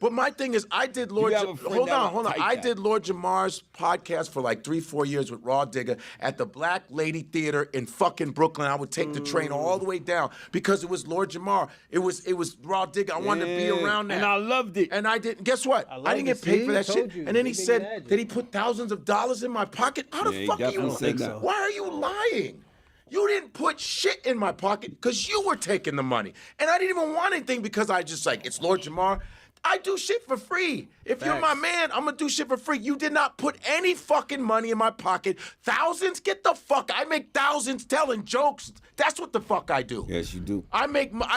But my thing is, I did Lord. Hold on. I did Lord Jamar's podcast for like 3-4 years with Raw Digger at the Black Lady Theater in fucking Brooklyn. I would take the train all the way down because it was Lord Jamar. It was Raw Digger. I wanted to be around that, and I loved it. And I didn't. Guess what? I didn't get paid for that shit. And then he said that he put thousands of dollars in my pocket. How the fuck are you? Why are you lying? You didn't put shit in my pocket because you were taking the money. And I didn't even want anything because I just like, it's Lord Jamar. I do shit for free. If you're my man, I'm gonna do shit for free. You did not put any fucking money in my pocket. Thousands? Get the fuck. I make thousands telling jokes. That's what the fuck I do. Yes, you do. I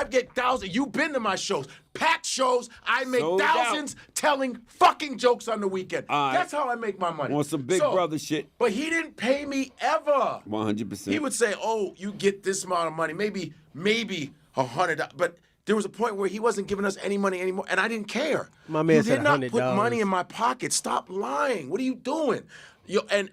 get thousands. You've been to my shows. Packed shows. I make Sold thousands telling fucking jokes on the weekend. All right. That's how I make my money. Want some Big Brother shit? But he didn't pay me ever. 100%. He would say, "Oh, you get this amount of money, maybe $100." But there was a point where he wasn't giving us any money anymore, and I didn't care. My man you said did not put $100. money in my pocket. Stop lying. What are you doing? And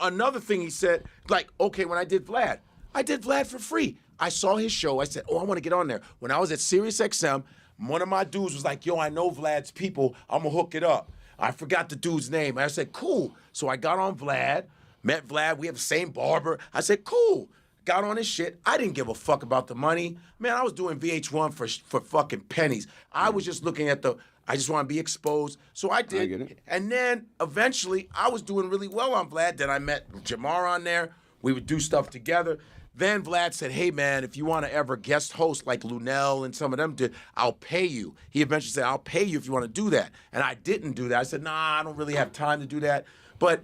another thing he said, like, okay, when I did Vlad for free. I saw his show. I said, oh, I want to get on there. When I was at Sirius XM, one of my dudes was like, yo, I know Vlad's people. I'm going to hook it up. I forgot the dude's name. I said, cool. So I got on Vlad, met Vlad. We have the same barber. I said, cool. Got on his shit. I didn't give a fuck about the money. Man, I was doing VH1 for fucking pennies. I was just looking at I just want to be exposed. So I did. I get it. And then eventually I was doing really well on Vlad. Then I met Jamar on there. We would do stuff together. Then Vlad said, hey, man, if you want to ever guest host like Lunel and some of them did, I'll pay you. He eventually said, I'll pay you if you want to do that. And I didn't do that. I said, nah, I don't really have time to do that. But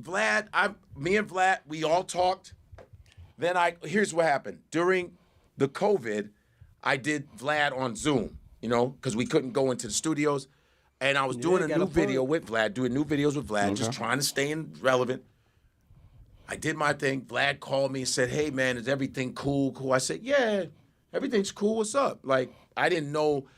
Vlad, me and Vlad, we all talked. Then here's what happened. During the COVID, I did Vlad on Zoom, because we couldn't go into the studios. And I was doing a new video with Vlad, doing new videos with Vlad, just trying to stay relevant. I did my thing. Vlad called me and said, hey, man, is everything cool? I said, yeah, everything's cool. What's up? Like, I didn't know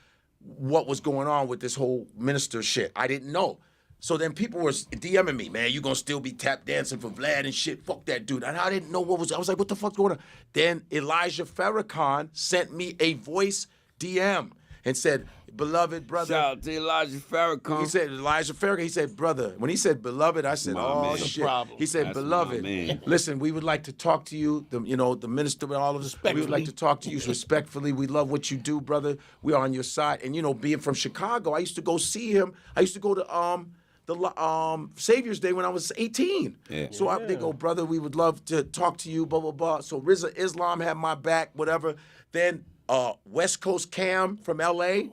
what was going on with this whole minister shit. I didn't know. So then people were DMing me, man, you gonna still be tap dancing for Vlad and shit. Fuck that dude. And I didn't know I was like, what the fuck's going on? Then Elijah Farrakhan sent me a voice DM and said, beloved brother. Shout out to Elijah Farrakhan. He said, Elijah Farrakhan, he said, brother. When he said beloved, I said, My man. shit. Problem. He said, That's beloved, my man. listen, we would like to talk to you, the minister and all of us. We would like to talk to you respectfully. We love what you do, brother. We are on your side. And, being from Chicago, I used to go see him. I used to go to the Savior's Day when I was 18. Yeah. So they go, brother, we would love to talk to you, blah, blah, blah. So Rizza Islam had my back, whatever. Then West Coast Cam from L.A.,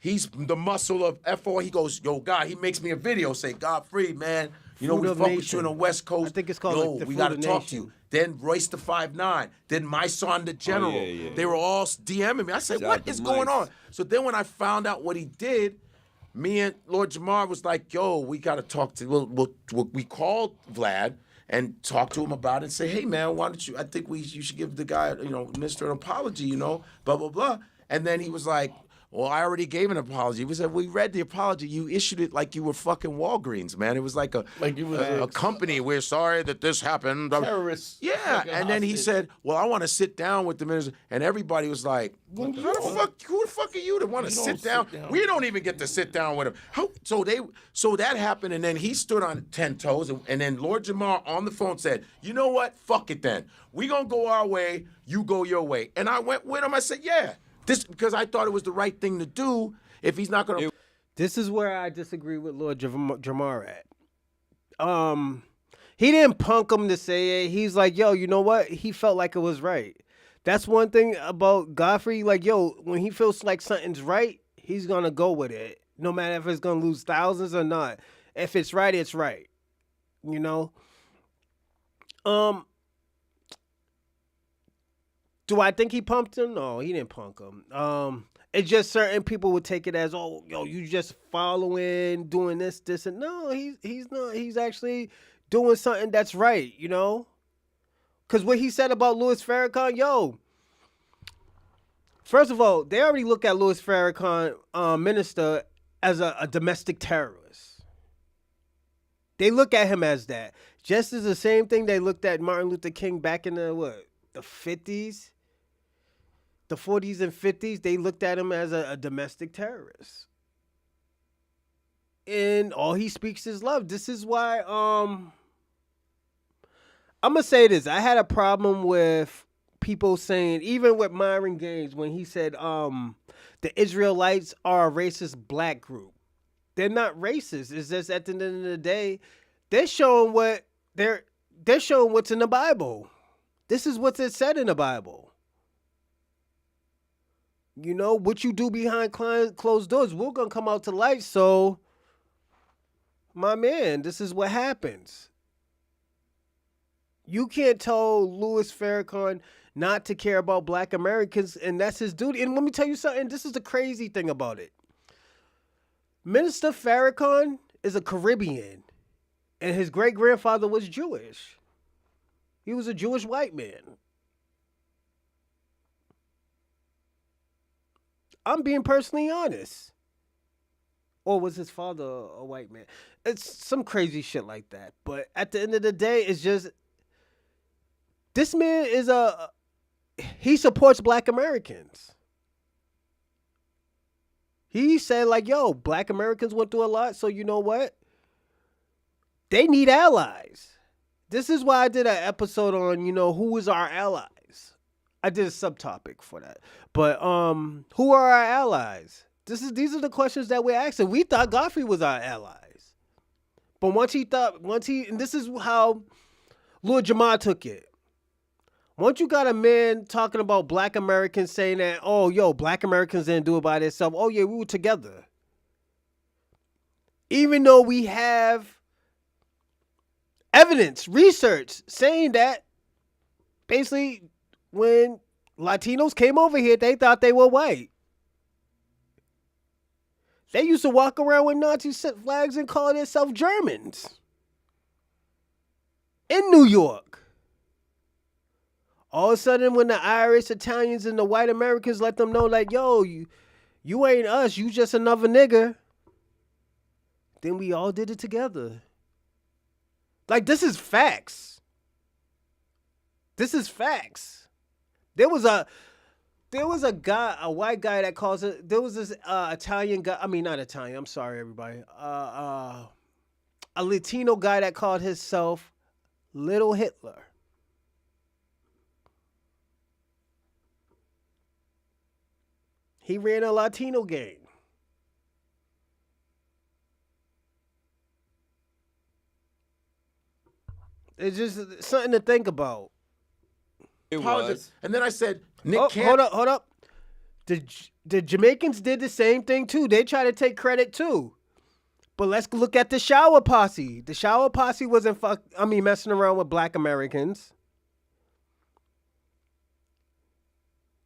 he's the muscle of FO. He goes, yo, God, he makes me a video, say, Godfrey, man, we Fruit fuck of with you Nation. on the West Coast. I think it's called, yo, like, the we Fruit got to of talk to Nation. you. Then Royce the 5'9", then My Son the General. yeah. They were all DMing me. I said, Shout what out to is going Mike. on? So then when I found out what he did, me and Lord Jamar was like, yo, we got to talk to, we called Vlad and talked to him about it and say, hey, man, why don't I think you should give the guy, minister an apology, blah, blah, blah. And then he was like, well, I already gave an apology. We said, we read the apology. You issued it like you were fucking Walgreens, man. It was like a company. We're sorry that this happened. Terrorists. Yeah. Fucking And then he hostage. said, well, I want to sit down with the minister. And everybody was like, who the fuck are you to want to sit down? We don't even get to sit down with him. So that happened. And then he stood on 10 toes. And then Lord Jamar on the phone said, you know what? Fuck it then. We going to go our way. You go your way. And I went with him. I said, yeah. Because I thought it was the right thing to do if he's not going to. This is where I disagree with Lord Jamar at. He didn't punk him to say it. He's like, yo, you know what? He felt like it was right. That's one thing about Godfrey. Like, yo, when he feels like something's right, he's going to go with it. No matter if it's going to lose thousands or not. If it's right, it's right. Do I think he pumped him? No, he didn't punk him. It's just certain people would take it as, oh, yo, you just following, doing this, and no, he's not. He's actually doing something that's right, Because what he said about Louis Farrakhan, yo, first of all, they already look at Louis Farrakhan, minister, as a domestic terrorist. They look at him as that. Just as the same thing they looked at Martin Luther King back in the 50s? The 40s and 50s, they looked at him as a domestic terrorist. And all he speaks is love. This is why, I'm going to say this. I had a problem with people saying, even with Myron Gaines, when he said the Israelites are a racist black group. They're not racist. It's just at the end of the day, they're showing they're showing what's in the Bible. This is what's said in the Bible. What you do behind closed doors, we're going to come out to light. So, my man, this is what happens. You can't tell Louis Farrakhan not to care about black Americans, and that's his duty. And let me tell you something. This is the crazy thing about it. Minister Farrakhan is a Caribbean, and his great grandfather was Jewish. He was a Jewish white man. I'm being personally honest. Or was his father a white man? It's some crazy shit like that. But at the end of the day, it's just this man is he supports black Americans. He said like, yo, black Americans went through a lot, so you know what? They need allies. This is why I did an episode on, who is our allies. I did a subtopic for that. But who are our allies? These are the questions that we're asking. We thought Godfrey was our allies. But and this is how Lord Jamar took it. Once you got a man talking about black Americans saying that, oh, yo, black Americans didn't do it by themselves. Oh, yeah, we were together. Even though we have evidence, research saying that basically when Latinos came over here, they thought they were white. They used to walk around with Nazi flags and call themselves Germans in New York. All of a sudden, when the Irish, Italians, and the white Americans let them know, like, yo, you ain't us, you just another nigga, then we all did it together. Like, this is facts. This is facts. There was a guy, a white guy that calls it. There was this Italian guy. I mean, not Italian. I'm sorry, everybody. A Latino guy that called himself Little Hitler. He ran a Latino gang. It's just something to think about. It was. And then I said, Nick Hold up. The Jamaicans did the same thing too. They try to take credit too. But let's look at the Shower Posse. The Shower Posse wasn't messing around with black Americans.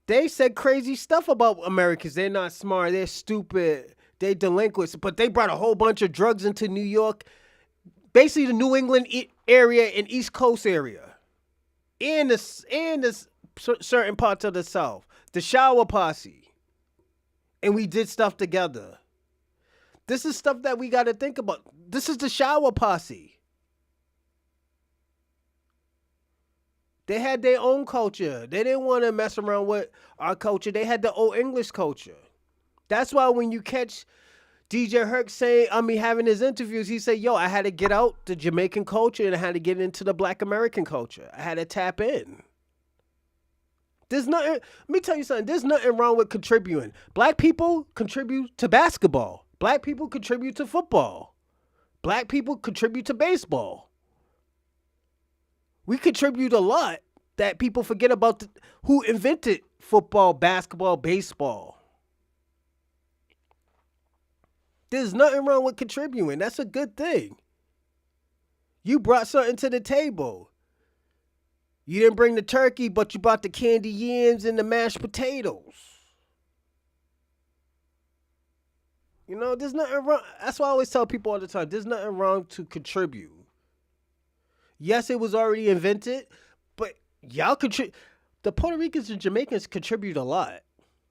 They said crazy stuff about Americans. They're not smart. They're stupid. They delinquents. But they brought a whole bunch of drugs into New York. Basically the New England area and East Coast area. And the certain parts of the South. The Shower Posse. And we did stuff together. This is stuff that we got to think about. This is the Shower Posse. They had their own culture. They didn't want to mess around with our culture. They had the old English culture. That's why when you catch DJ Herc having his interviews, he said, yo, I had to get out the Jamaican culture and I had to get into the black American culture. I had to tap in. Let me tell you something. There's nothing wrong with contributing. Black people contribute to basketball. Black people contribute to football. Black people contribute to baseball. We contribute a lot that people forget about who invented football, basketball, baseball. There's nothing wrong with contributing. That's a good thing. You brought something to the table. You didn't bring the turkey, but you brought the candy yams and the mashed potatoes. There's nothing wrong. That's why I always tell people all the time, there's nothing wrong to contribute. Yes, it was already invented, but y'all contribute. The Puerto Ricans and Jamaicans contribute a lot.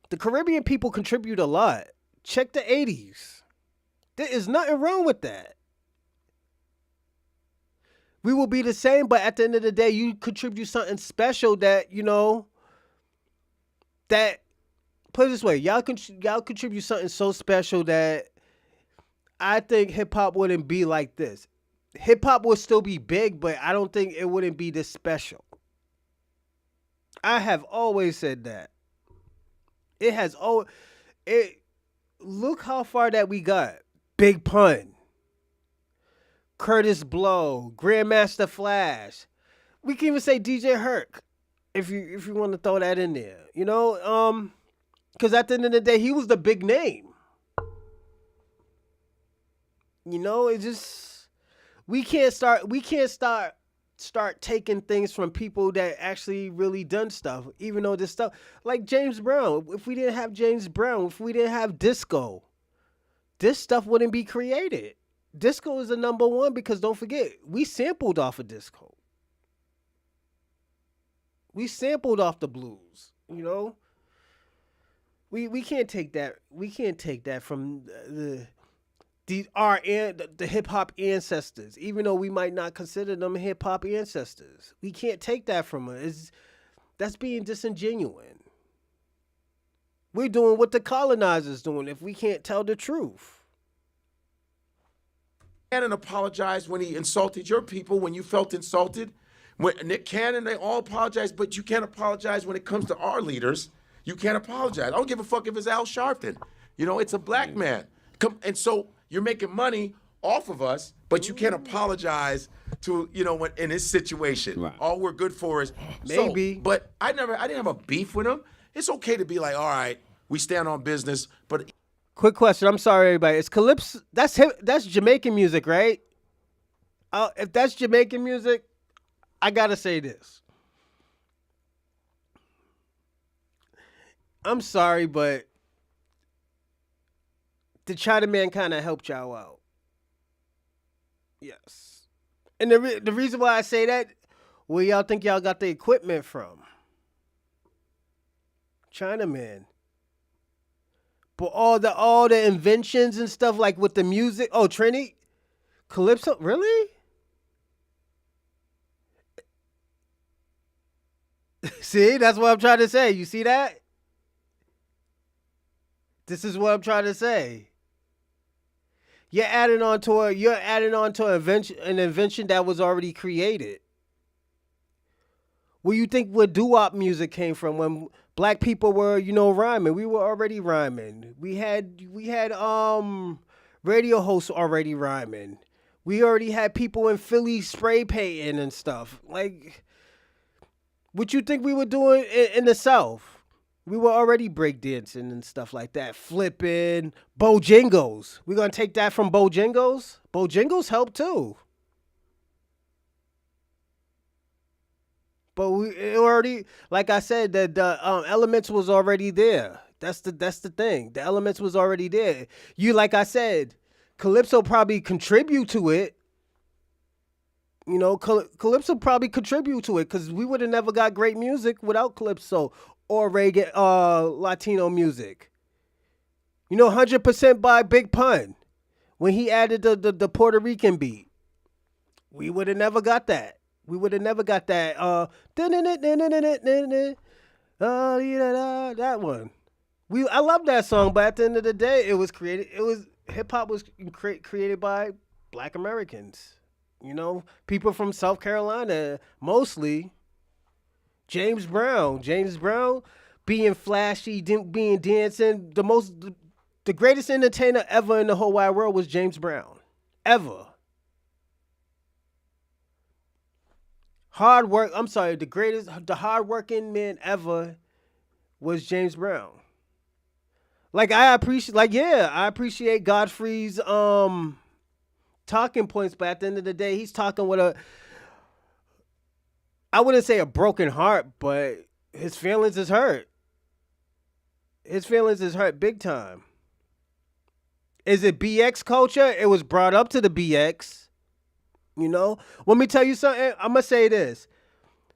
The Caribbean people contribute a lot. Check the 80s. There is nothing wrong with that. We will be the same, but at the end of the day, you contribute something special that, that, put it this way, y'all contribute something so special that I think hip-hop wouldn't be like this. Hip-hop would still be big, but I don't think it wouldn't be this special. I have always said that. Look how far that we got. Big Pun. Curtis Blow. Grandmaster Flash. We can even say DJ Herc. If you want to throw that in there. Because at the end of the day, he was the big name. It just... We can't start taking things from people that actually really done stuff, even though this stuff, like James Brown, if we didn't have James Brown, if we didn't have disco, this stuff wouldn't be created. Disco is the number one because don't forget, we sampled off of disco. We sampled off the blues, you know? We can't take that. We can't take that from the hip hop ancestors, even though we might not consider them hip hop ancestors. We can't take that from us. That's being disingenuous. We're doing what the colonizers doing if we can't tell the truth. Cannon apologized when he insulted your people, when you felt insulted. When Nick Cannon, they all apologize, but you can't apologize when it comes to our leaders. You can't apologize. I don't give a fuck if it's Al Sharpton. You know, it's a black man. And so you're making money off of us, but you can't apologize to, you know, when in this situation. Right. All we're good for is Maybe. But I didn't have a beef with him. It's okay to be like, all right, we stand on business, but Quick question. I'm sorry, everybody. It's Calypso. That's him. That's Jamaican music, right? If that's Jamaican music, I gotta say this. I'm sorry, but the Chinaman kind of helped y'all out. Yes. And the reason why I say that, where y'all think y'all got the equipment from? Chinaman. But all the inventions and stuff like with the music. Oh, Trini? Calypso? Really? See, that's what I'm trying to say. You see that? This is what I'm trying to say. You're adding on to an invention that was already created. Where you think where doo-wop music came from when black people were, you know, rhyming? We were already rhyming. We had radio hosts already rhyming. We already had people in Philly spray painting and stuff. Like, what you think we were doing in the South? We were already breakdancing and stuff like that. Flipping. Bojangles. We're going to take that from Bojangles? Bojangles helped too. But it already, like I said, the elements was already there. That's the thing. The elements was already there. You, like I said, Calypso probably contribute to it. You know, Calypso probably contribute to it because we would have never got great music without Calypso or reggae, Latino music. You know, 100% by Big Pun when he added the Puerto Rican beat. We would have never got that. We would have never got that. That one. I love that song, but at the end of the day, it was created. Hip hop was created by Black Americans. You know, people from South Carolina, mostly. James Brown being flashy, being dancing. The greatest entertainer ever in the whole wide world was James Brown, ever. The hardworking man ever was James Brown. I appreciate Godfrey's talking points, but at the end of the day, he's talking with I wouldn't say a broken heart, but his feelings is hurt. His feelings is hurt big time. Is it BX culture? It was brought up to the BX. You know? Let me tell you something. I'm going to say this.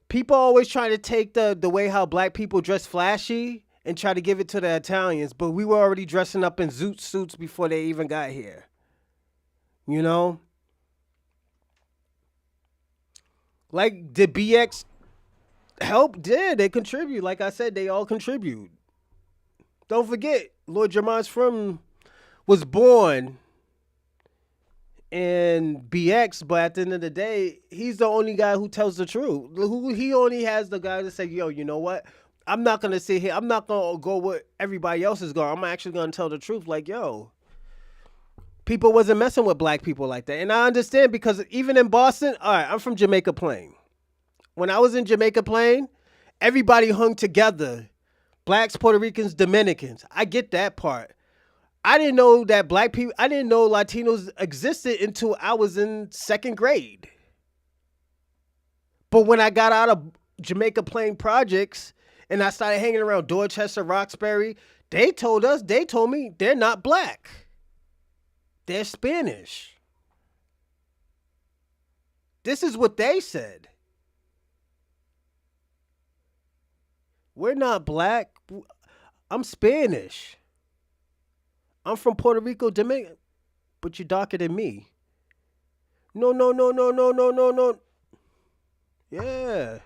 People always try to take the way how black people dress flashy and try to give it to the Italians, but we were already dressing up in zoot suits before they even got here. You know? Like, did BX help? Did they contribute? Like I said, they all contribute. Don't forget, Lord Jamar was born in BX, but at the end of the day, he's the only guy who tells the truth. He only has the guy to say, yo, you know what? I'm not going to sit here. I'm not going to go what everybody else is going. I'm actually going to tell the truth. Like, yo, people wasn't messing with black people like that. And I understand because even in Boston, all right, I'm from Jamaica Plain. When I was in Jamaica Plain, everybody hung together. Blacks, Puerto Ricans, Dominicans. I get that part. I didn't know that I didn't know Latinos existed until I was in second grade. But when I got out of Jamaica Plain projects and I started hanging around Dorchester, Roxbury, they told me they're not black. They're Spanish. This is what they said. We're not black. I'm Spanish. I'm from Puerto Rico, Dominican, but you're darker than me. No. Yeah.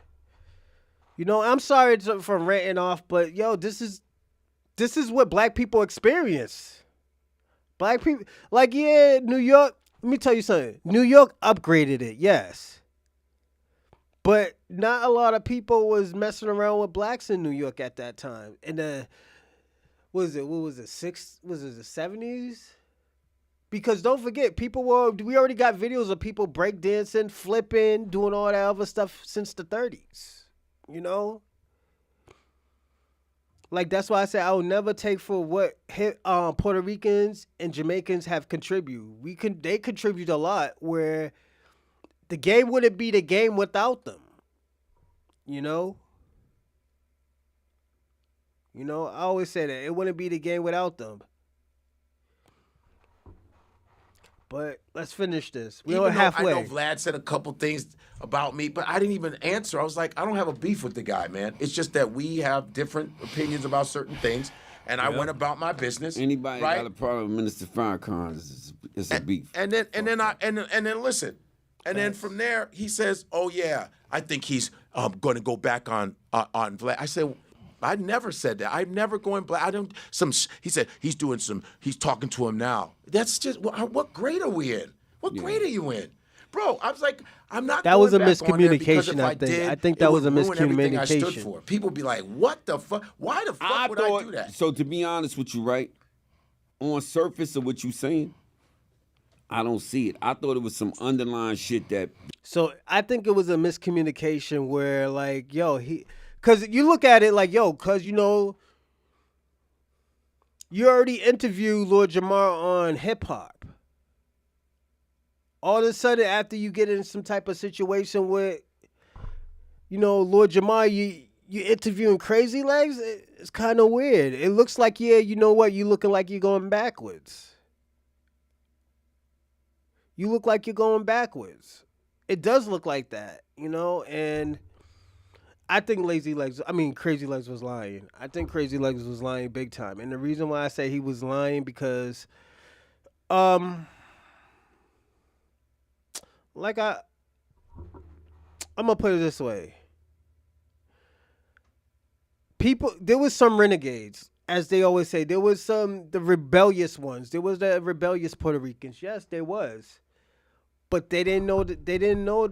I'm sorry for ranting off, but yo, this is what black people experience. Black people, like, yeah, New York. Let me tell you something. New York upgraded it, yes, but not a lot of people was messing around with blacks in New York at that time. In the what was it? Was it the 70s? Because don't forget, we already got videos of people breakdancing, flipping, doing all that other stuff since the 30s. Like, that's why I say I will never take for what Puerto Ricans and Jamaicans have contributed. They contribute a lot, where the game wouldn't be the game without them. I always say that it wouldn't be the game without them. But let's finish this. We're halfway. I know Vlad said a couple things about me, but I didn't even answer. I was like, I don't have a beef with the guy, man. It's just that we have different opinions about certain things, and I went about my business. Anybody right? got a problem with Minister Farrakhan? It's a beef. And then listen. And then from there, he says, "Oh yeah, I think he's going to go back on Vlad." I said, I never said that. I'm never going black. I don't. He said he's doing some. He's talking to him now. That's just what grade are we in? What grade are you in, bro? I was like, I'm not. That going was a back miscommunication. On there, I think. did, I think that was a ruin everything I stood miscommunication. for. People be like, "What the fuck? Why the fuck would I do that?" So to be honest with you, right, on surface of what you saying, I don't see it. I thought it was some underlying shit that. So I think it was a miscommunication where, like, yo, because you look at it like, yo, because, you already interviewed Lord Jamar on hip hop. All of a sudden, after you get in some type of situation with, Lord Jamar, you interviewing Crazy Legs, it's kind of weird. It looks like, yeah, you know what, you looking like you're going backwards. You look like you're going backwards. It does look like that, and I think Crazy Legs was lying. I think Crazy Legs was lying big time. And the reason why I say he was lying because, I'm going to put it this way. There was some renegades, as they always say. There was the rebellious ones. There was the rebellious Puerto Ricans. Yes, there was. But they didn't know the they didn't know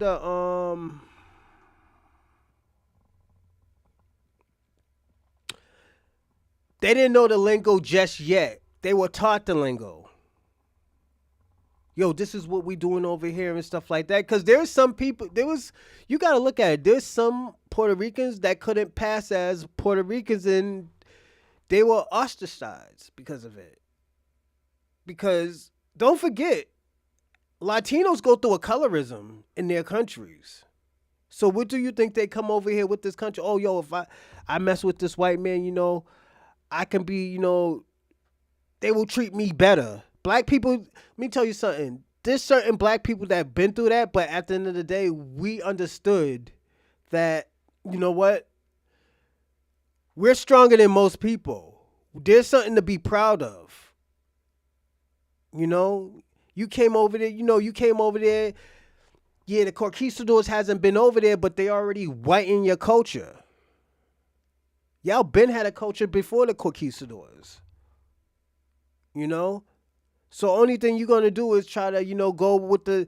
the lingo just yet. They were taught the lingo. Yo, this is what we doing over here and stuff like that. Because there's some people, you got to look at it. There's some Puerto Ricans that couldn't pass as Puerto Ricans, and they were ostracized because of it. Because don't forget, Latinos go through a colorism in their countries. So what do you think they come over here with this country? Oh, yo, if I mess with this white man, I can be, they will treat me better. Black people, let me tell you something. There's certain black people that have been through that, but at the end of the day, we understood that, you know what? We're stronger than most people. There's something to be proud of. You came over there, yeah, the conquistadors hasn't been over there, but they already white in your culture. Y'all been had a culture before the conquistadors. So only thing you're going to do is try to, go with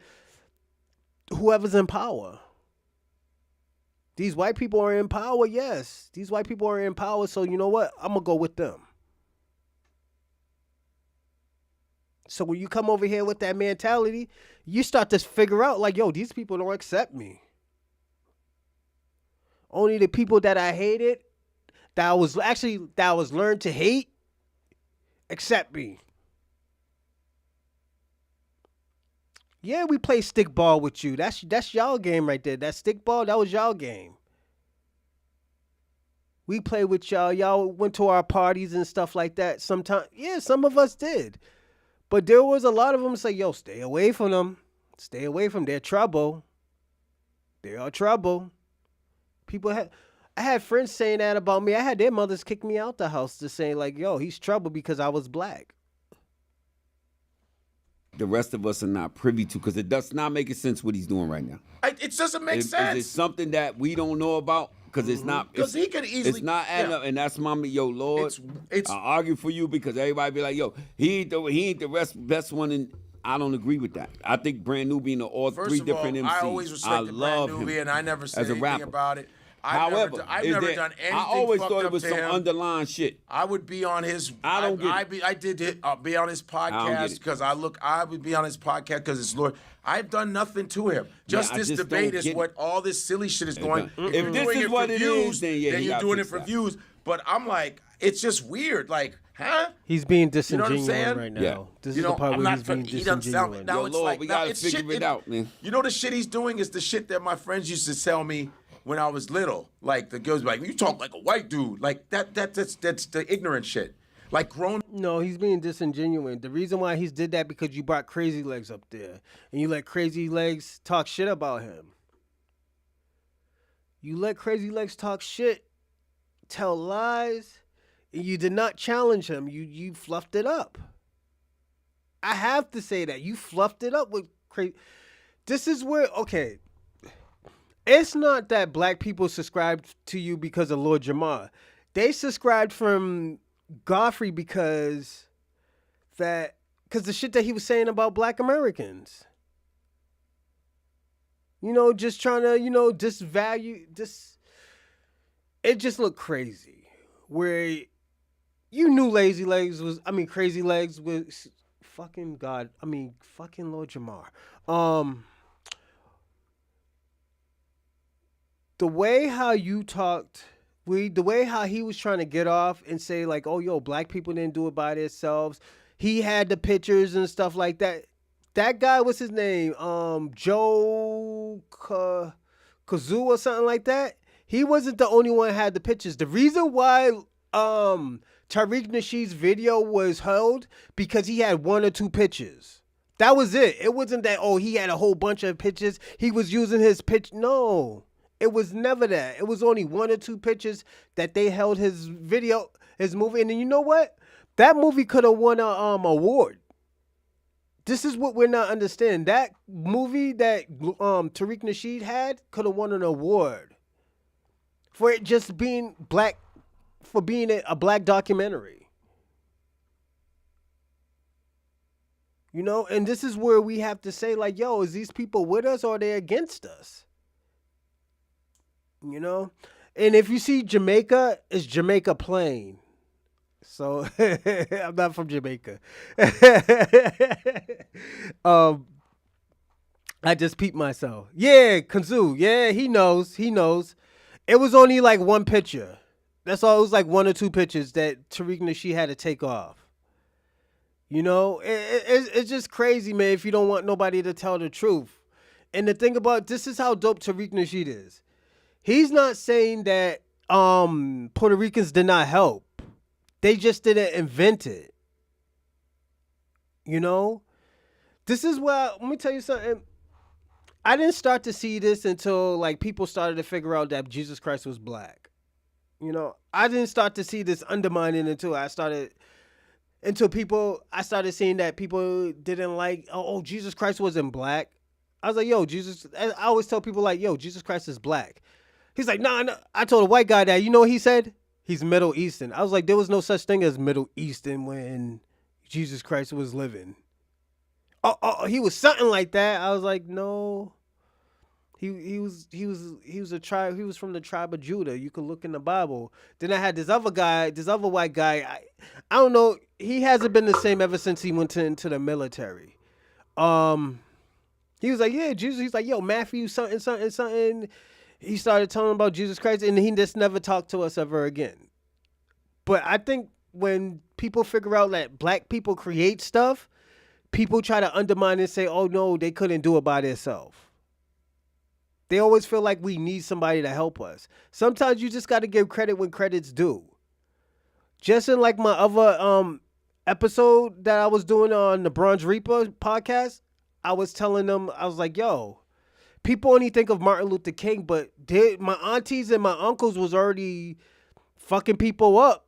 whoever's in power. These white people are in power, yes. These white people are in power, so you know what? I'm going to go with them. So when you come over here with that mentality, you start to figure out, like, yo, these people don't accept me. Only the people that I hated, that I was learned to hate, accept me. Yeah, we play stickball with you. That's y'all game right there. That stickball, that was y'all game. We played with y'all. Y'all went to our parties and stuff like that. Sometimes, yeah, some of us did. But there was a lot of them say, yo, stay away from them. Stay away from them. They're trouble. They are trouble. I had friends saying that about me. I had their mothers kick me out the house to say, like, yo, he's trouble because I was black. The rest of us are not privy to, because it does not make sense what he's doing right now. It doesn't make sense. Is it something that we don't know about? Because it's not. Because he could easily. It's not adding up, and that's yo, Lord. It's I argue for you because everybody be like, yo, he ain't the best one, and I don't agree with that. I think Brand New being all First three of all, different MCs. I always respected love Brand New, him and I never said as a anything rapper. about it. However, I've never done anything. I always fucked thought it up was to some him. underlying shit. I would be on his. I don't get it. I did be on his don't get podcast it. because I would be on his podcast because it's Lord. I've done nothing to him. Just I this just debate don't is get what all this silly shit is going. If you're this doing is it what for it views, is, then yeah, then he you're gotta doing it fix for that. views. But I'm like, it's just weird. Like, huh? He's being You know what I'm disingenuous saying? right now. Yeah. This You is know, the part I'm where not. he's being He doesn't sound. disingenuous. Now Yo, it's Lord, like we now gotta it's figure shit. it out, man. You know the shit he's doing is the shit that my friends used to tell me when I was little. Like the girls be like, you talk like a white dude. Like that's the ignorant shit. Like grown. No, he's being disingenuous. The reason why he's did that because you brought Crazy Legs up there. And you let Crazy Legs talk shit about him. You let Crazy Legs talk shit, tell lies, and you did not challenge him. You fluffed it up. I have to say that. You fluffed it up with crazy. This is where, okay. It's not that black people subscribed to you because of Lord Jamar. They subscribed from Godfrey because the shit that he was saying about black Americans. You know, just trying to, disvalue this. It just looked crazy. Where you knew Crazy Legs was fucking Lord Jamar. The way how you talked, the way how he was trying to get off and say like, oh, yo, black people didn't do it by themselves. He had the pictures and stuff like that. That guy, what's his name? Joe Kazoo or something like that. He wasn't the only one who had the pictures. The reason why Tariq Nasheed's video was held because he had one or two pictures. That was it. It wasn't that, oh, he had a whole bunch of pictures. He was using his pitch. No, it was never that. It was only one or two pictures that they held his video, his movie. And then you know what? That movie could have won a award. This is what we're not understanding. That movie that Tariq Nasheed had could have won an award for it just being black, for being a black documentary. You know, and this is where we have to say like, yo, is these people with us or are they against us? You know? And if you see Jamaica, it's Jamaica plain. So I'm not from Jamaica. I just peeped myself. Yeah, Kazoo. Yeah, he knows. He knows. It was only like one picture. That's all. It was like one or two pictures that Tariq Nasheed had to take off. You know, it's just crazy, man, if you don't want nobody to tell the truth. And the thing about this is how dope Tariq Nasheed is. He's not saying that Puerto Ricans did not help. They just didn't invent it. You know? This is why, let me tell you something. I didn't start to see this until like people started to figure out that Jesus Christ was black. You know, I didn't start to see this undermining until I started seeing that people didn't like, oh, Jesus Christ wasn't black. I was like, yo, I always tell people like, yo, Jesus Christ is black. He's like, nah. I told a white guy that, you know what he said? He's Middle Eastern. I was like, there was no such thing as Middle Eastern when Jesus Christ was living. Oh, he was something like that. I was like, no. He was a tribe. He was from the tribe of Judah. You could look in the Bible. Then I had this other white guy. I don't know. He hasn't been the same ever since he went into the military. He was like, yeah, Jesus. He's like, yo, Matthew, something. He started telling about Jesus Christ, and he just never talked to us ever again. But I think when people figure out that black people create stuff, people try to undermine and say, oh, no, they couldn't do it by themselves. They always feel like we need somebody to help us. Sometimes you just got to give credit when credit's due. Just in like my other, episode that I was doing on the Bronze Reaper podcast, I was telling them, I was like, yo, people only think of Martin Luther King, but my aunties and my uncles was already fucking people up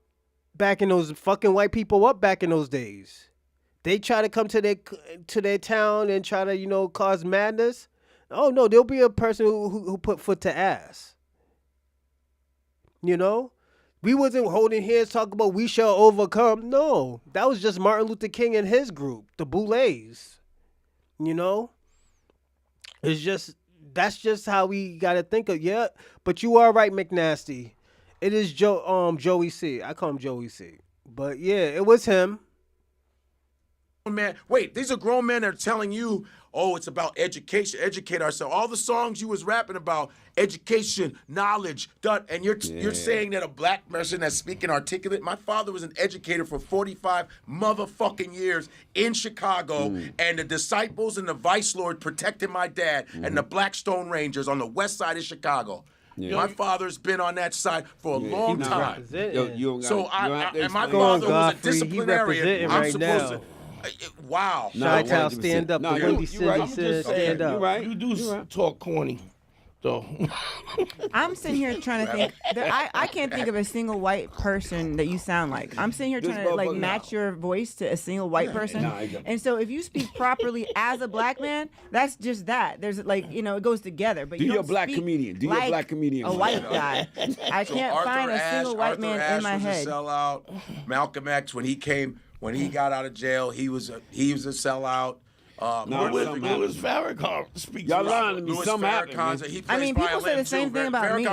back in those fucking white people up back in those days. They try to come to their town and try to, cause madness. Oh no, there'll be a person who put foot to ass. We wasn't holding hands talking about we shall overcome. No, that was just Martin Luther King and his group, the Boulets. That's just how we gotta think of. Yeah, but you are right, McNasty. It is Joey C. I call him Joey C. But yeah, it was him. Man, wait, these are grown men that are telling you, oh, it's about education, educate ourselves. All the songs you was rapping about, education, knowledge, and you're saying that a black person that's speaking articulate. My father was an educator for 45 motherfucking years in Chicago, and the Disciples and the Vice Lord protected my dad, and the Blackstone Rangers on the west side of Chicago. Yeah. My father's been on that side for a long time. My father was a disciplinarian. I'm supposed to. Wow. Chi-Town, stand up. The Windy City says stand up. You do talk corny, though. I'm sitting here trying to think. I can't think of a single white person that you sound like. I'm sitting here trying to match your voice to a single white person. And so if you speak properly as a black man, that's just that. There's it goes together. But you're a black comedian. Do your black comedian. A white guy. I can't find a single white man in my head. Arthur Ashe was a sellout. Malcolm X, when he got out of jail, he was a sellout. Louis Farrakhan speaks. Y'all lying to me. Something happened. People say the same thing about me.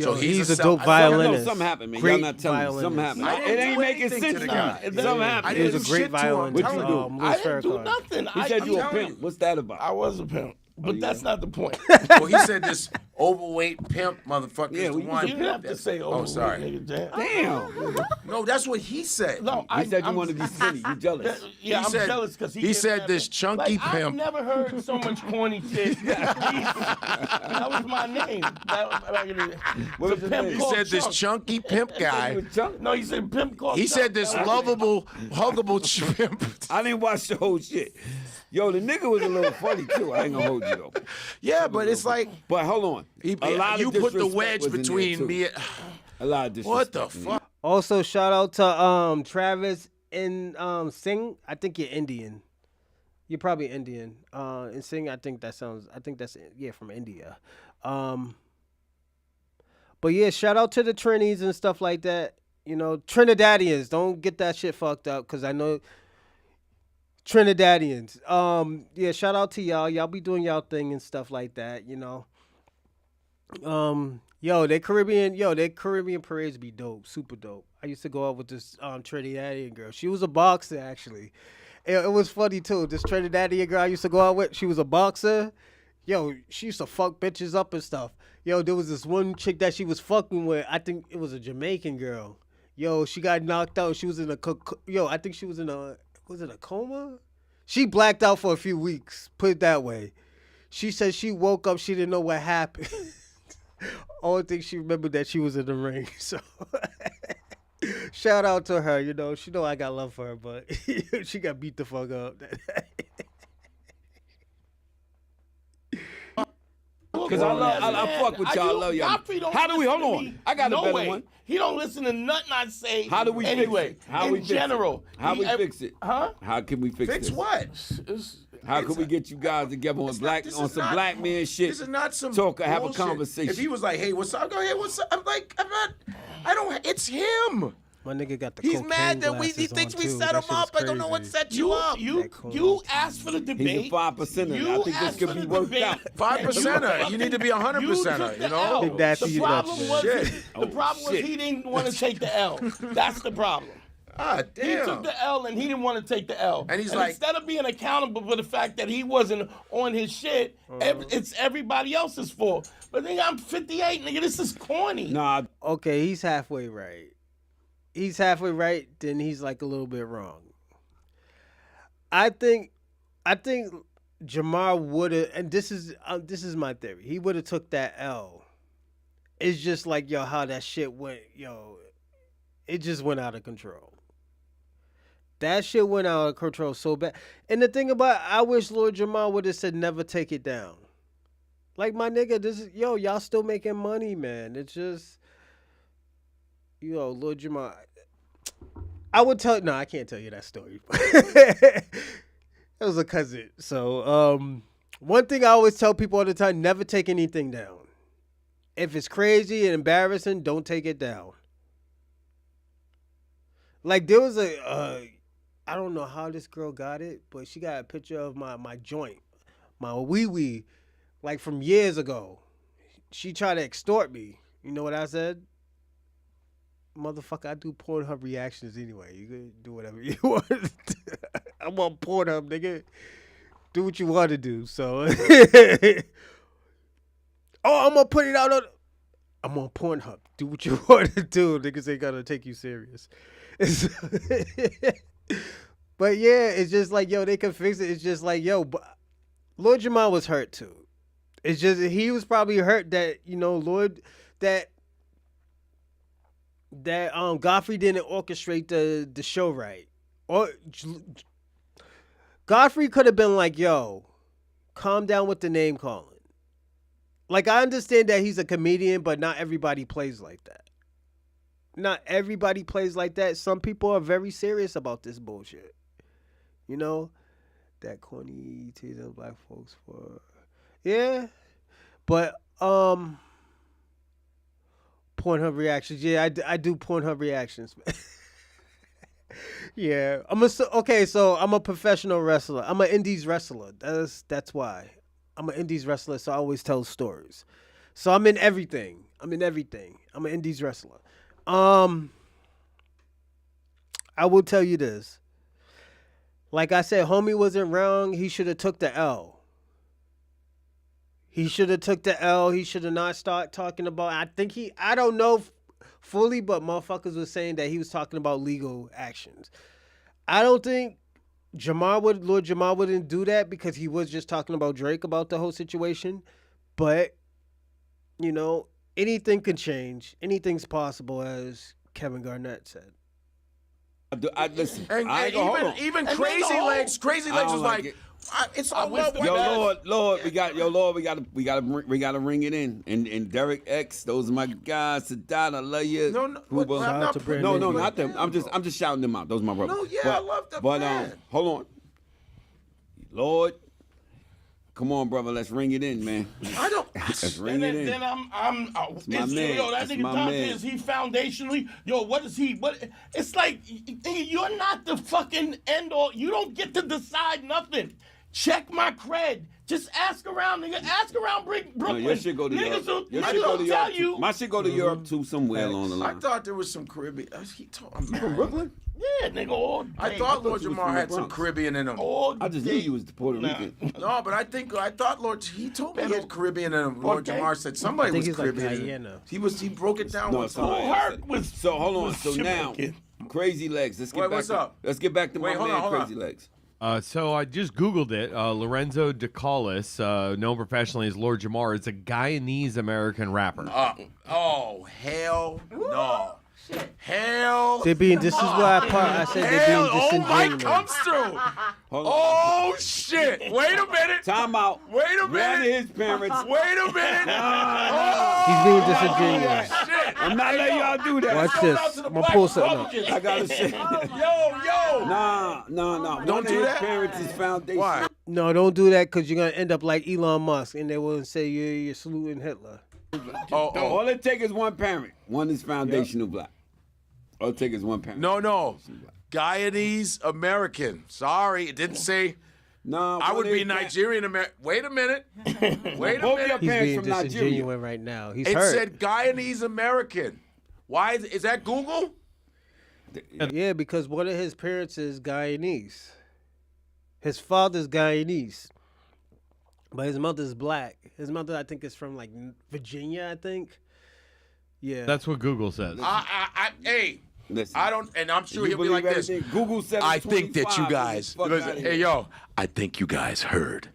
So he's a dope violinist. Something happened, man. Great Y'all not telling me. Something happened. It ain't making sense to me. Something happened. He was a great violinist. What you do? I didn't do nothing. He said you a pimp. What's that about? I was a pimp. But that's not the point. Well, he said this overweight pimp motherfucker is the one. You didn't have to say overweight. Oh, sorry. Nigga, Damn. No, that's what he said. No, He said you want to be skinny. You jealous. Yeah, I'm jealous because he said this chunky pimp. I've never heard so much corny shit. That was my name. What was his name? He said this chunky pimp guy. No, he said pimp called. He said this lovable, huggable pimp. I didn't watch the whole shit. Yo, the nigga was a little funny too. I ain't gonna hold you though. Yeah, but it's like. But hold on. You put the wedge between me and. A lot of disrespect. What the fuck? Also, shout out to Travis and Singh. I think you're Indian. You're probably Indian. And Singh, I think that's from India. But yeah, shout out to the Trinis and stuff like that. Trinidadians, don't get that shit fucked up because I know Trinidadians. Yeah, shout out to y'all. Y'all be doing y'all thing and stuff like that, Their Caribbean parades be dope, super dope. I used to go out with this Trinidadian girl. She was a boxer, actually. It was funny too. This Trinidadian girl I used to go out with, she was a boxer. Yo, she used to fuck bitches up and stuff. Yo, there was this one chick that she was fucking with. I think it was a Jamaican girl. Yo, she got knocked out. She was in I think she was in was it a coma? She blacked out for a few weeks, put it that way. She said she woke up, she didn't know what happened. Only thing she remembered that she was in the ring. So shout out to her, she know I got love for her, but she got beat the fuck up. Because I fuck with y'all, I love y'all. How do we, hold on, I got a better one. He don't listen to nothing I say. How do we fix it? How we fix it? Huh? How can we fix Fix this? what? How can we get you guys together on some black man shit? This is not some talk, have a bullshit. conversation. If he was like, hey, what's up? Go ahead, what's up? It's him. My nigga got the He's mad that he thinks we set him up. I don't know what set you up. You asked for the debate. He's a 5%er. I think this could be worked out. 5%er. You need to be 100%er. The problem was he didn't want to take the L. That's the problem. Ah, damn. He took the L and he didn't want to take the L. And he's like, instead of being accountable for the fact that he wasn't on his shit, it's everybody else's fault. But nigga, I'm 58, nigga. This is corny. Nah. Okay, he's halfway right. Then he's like a little bit wrong. I think Jamar would have, and this is my theory. He would have took that L. It's just like, how that shit went, it just went out of control. That shit went out of control so bad. And the thing about, I wish Lord Jamar would have said never take it down. Like, my nigga, this is, y'all still making money, man. It's just, Lord Jamar. I would tell, no, I can't tell you that story. That was a cousin. So, one thing I always tell people all the time, never take anything down. If it's crazy and embarrassing, don't take it down. Like, there was I don't know how this girl got it, but she got a picture of my joint, my wee-wee, like from years ago. She tried to extort me. You know what I said? Motherfucker, I do Pornhub reactions anyway. You can do whatever you want. I'm on Pornhub, nigga. Do what you want to do. So, I'm gonna put it out on. I'm on Pornhub. Do what you want to do. Niggas ain't gonna take you serious. But yeah, it's just like, they can fix it. It's just like, but Lord Jamar was hurt too. It's just, he was probably hurt that, Lord, that Godfrey didn't orchestrate the show right. Or Godfrey could have been like, calm down with the name calling. Like, I understand that he's a comedian, but not everybody plays like that. Not everybody plays like that. Some people are very serious about this bullshit. That corny teasing black folks for, yeah. But Pornhub reactions, yeah, I do Pornhub reactions. Yeah, so I'm a professional wrestler. I'm an indies wrestler. That's why. I'm an indies wrestler, so I always tell stories. So I'm in everything. I'm an indies wrestler. I will tell you this. Like I said, homie wasn't wrong. He should have took the L. He should have not start talking about, I don't know fully, but motherfuckers was saying that he was talking about legal actions. I don't think Lord Jamar wouldn't do that because he was just talking about Drake about the whole situation. But, anything can change. Anything's possible, as Kevin Garnett said. Listen. And even Crazy Legs was like, it's all love. Lord, we gotta ring it in. And Derek X, those are my guys. Sadat, I love you. No, not them. I'm just shouting them out. Those are my brothers. No, yeah, I love them. But hold on, Lord. Come on, brother. Let's ring it in, man. I don't. Let's ring it in. Then I'm that nigga Dante, is he foundationally? What is he? What? It's like, you're not the fucking end all. You don't get to decide nothing. Check my cred. Just ask around, nigga. Ask around Brooklyn. No, your shit go to Niggas Europe. will tell you. My shit go to Europe too, somewhere along the line. I thought there was some Caribbean. He told me From Brooklyn? Yeah, nigga, all day. I thought Lord you was Jamar from the had some Bronx. Caribbean in him. I just knew you was Puerto Rican. No, but I thought he told me he had Caribbean in him. Lord Jamar said somebody was he's Caribbean. like in him. Guyana. He broke it down. No, one somebody time. else Hurt said. was- So hold on. So now, Jamaican. Crazy Legs. Let's get Wait, back. what's up? Let's get back to my Hold man, on. Crazy Legs. So I just Googled it. Lorenzo DeCaulis, known professionally as Lord Jamar, is a Guyanese-American rapper. Oh, hell no. Hell. This is why I said they're Hell. being Oh, Mike disingenuous. comes through. Hold on. Oh, shit. Wait a minute. Time out. Wait a One of minute. his parents. Wait a minute. He's being Oh, disingenuous. shit. I'm not letting y'all do that. Watch Shout this. out to the I'm gonna Black pull something up. Republicans. I gotta say. Yo. Nah. Don't One of do his that. parents is foundation. Why? No, don't do that because you're gonna end up like Elon Musk, and they will say you're saluting Hitler. All it takes is one parent. One is foundational black. All it takes is one parent. No. Guyanese American. Sorry, it didn't say. No, I would be Nigerian American. Wait a minute. Wait a Both your minute. He's parents being from Nigeria. disingenuous right now. He's It hurt. said Guyanese American. Why is that Google? Yeah, because one of his parents is Guyanese. His father's Guyanese, but his mother's black. His mother, I think, is from like Virginia. I think. Yeah. That's what Google says. Hey, Listen, I don't, and I'm sure you he'll be like believe this. everything? Google said I think that you guys, listen, hey yo, I think you guys heard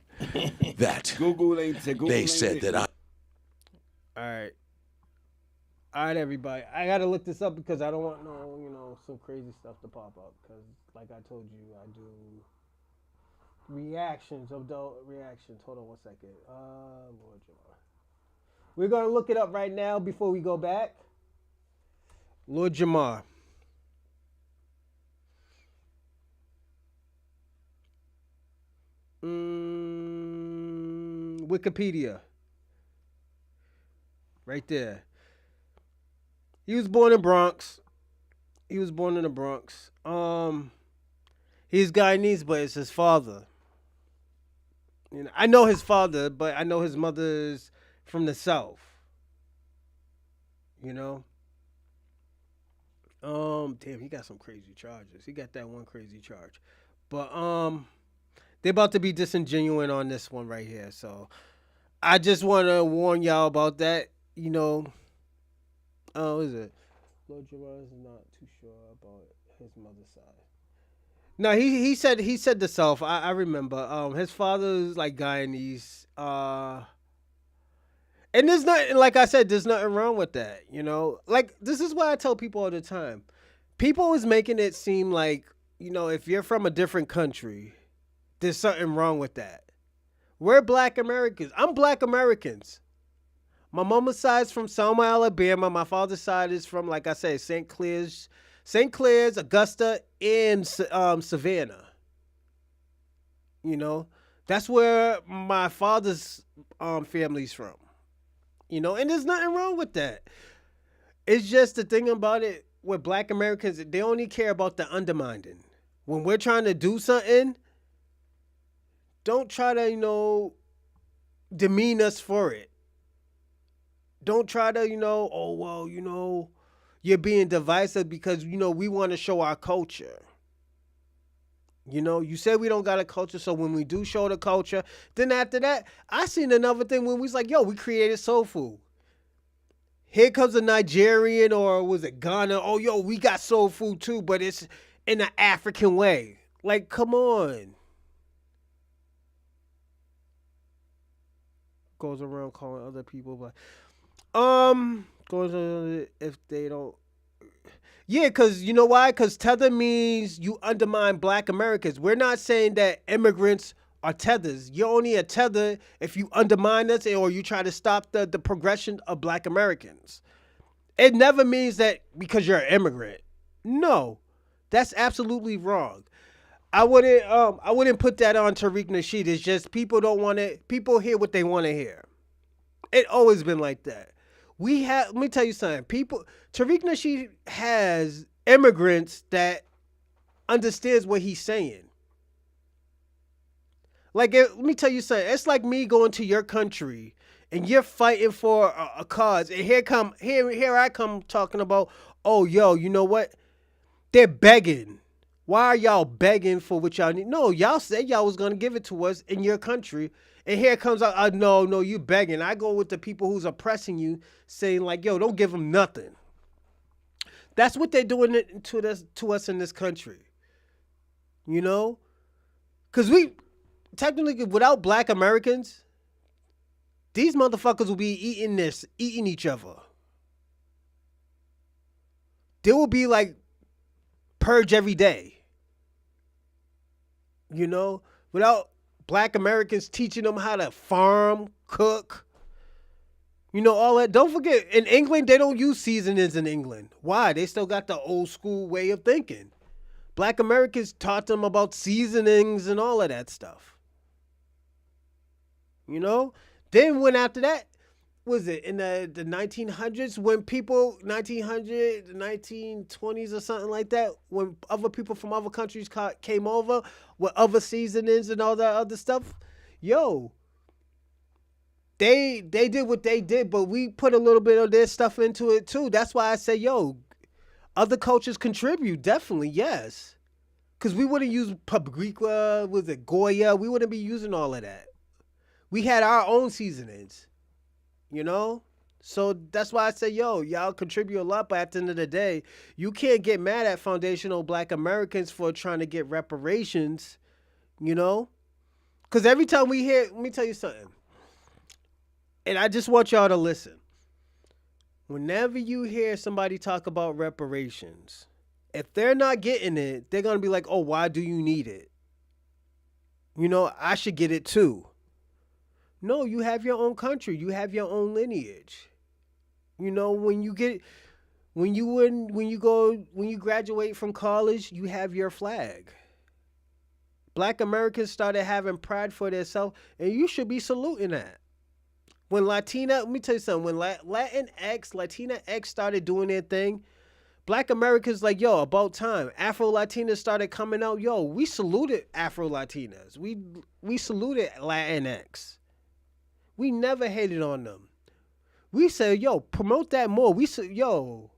that Google ain't said. Google they ain't said it. that I. All right, everybody. I gotta look this up because I don't want no, some crazy stuff to pop up because, like I told you, I do reactions of the reactions. Hold on one second. Lord Jamar. We're gonna look it up right now before we go back. Lord Jamar. Wikipedia. Right there. He was born in Bronx. He was born in the Bronx. He's Guyanese, but it's his father. You know, I know his father, but I know his mother's from the South. You know? Damn, he got some crazy charges. He got that one crazy charge. But they're about to be disingenuous on this one right here. So I just want to warn y'all about that. You know, what is it? Lord Jamar is not too sure about his mother's side. No, he said the South. I remember. His father's like Guyanese. And there's nothing, like I said, there's nothing wrong with that. You know, like this is why I tell people all the time. People is making it seem like, you know, if you're from a different country, there's something wrong with that. We're Black Americans. I'm Black Americans. My mama's side is from Selma, Alabama. My father's side is from, like I said, St. Clair's, Augusta, and Savannah. You know, that's where my father's family's from. You know, and there's nothing wrong with that. It's just the thing about it with Black Americans, they only care about the undermining. When we're trying to do something, don't try to, you know, demean us for it. Don't try to, you know, oh, well, you know, you're being divisive because, you know, we want to show our culture. You know, you said we don't got a culture, so when we do show the culture, then after that, I seen another thing when we was like, yo, we created soul food. Here comes a Nigerian or was it Ghana? Oh, yo, we got soul food too, but it's in an African way. Like, come on. Goes around calling other people, but goes on if they don't. Yeah, because you know why? Because tether means you undermine Black Americans. We're not saying that immigrants are tethers. You're only a tether if you undermine us or you try to stop the progression of Black Americans. It never means that because you're an immigrant. No, that's absolutely wrong. I wouldn't put that on Tariq Nasheed. It's just people don't want it. People hear what they want to hear. It always been like that. Let me tell you something. Tariq Nasheed has immigrants that understands what he's saying. Like, let me tell you something. It's like me going to your country and you're fighting for a cause. And here I come talking about, oh, yo, you know what? They're begging. Why are y'all begging for what y'all need? No, y'all said y'all was going to give it to us in your country. And here comes out, no, you begging. I go with the people who's oppressing you, saying like, yo, don't give them nothing. That's what they're doing to us in this country. You know? Because we, technically, without Black Americans, these motherfuckers will be eating each other. There will be like purge every day. You know? Without Black Americans teaching them how to farm, cook, you know, all that. Don't forget, in England, they don't use seasonings in England. Why? They still got the old school way of thinking. Black Americans taught them about seasonings and all of that stuff. You know? Then when after that, was it in the 1900s when people, 1900, the 1920s or something like that, when other people from other countries came over with other seasonings and all that other stuff, yo, they did what they did, but we put a little bit of their stuff into it too. That's why I say, yo, other cultures contribute, definitely, yes. Because we wouldn't use paprika, was it Goya? We wouldn't be using all of that. We had our own seasonings. You know? So that's why I say, yo, y'all contribute a lot, but at the end of the day, you can't get mad at foundational Black Americans for trying to get reparations, you know? Because every time we hear, let me tell you something, and I just want y'all to listen. Whenever you hear somebody talk about reparations, If they're not getting it, they're gonna be like, "Oh, why do you need it? You know, I should get it too." No, you have your own country. You have your own lineage. You know, when you graduate from college, you have your flag. Black Americans started having pride for themselves, and you should be saluting that. When let me tell you something, when Latina X started doing their thing, Black Americans like, yo, about time. Afro Latinas started coming out. Yo, we saluted Afro Latinas. We saluted Latinx. We never hated on them. We said, yo, promote that more. We said, yo,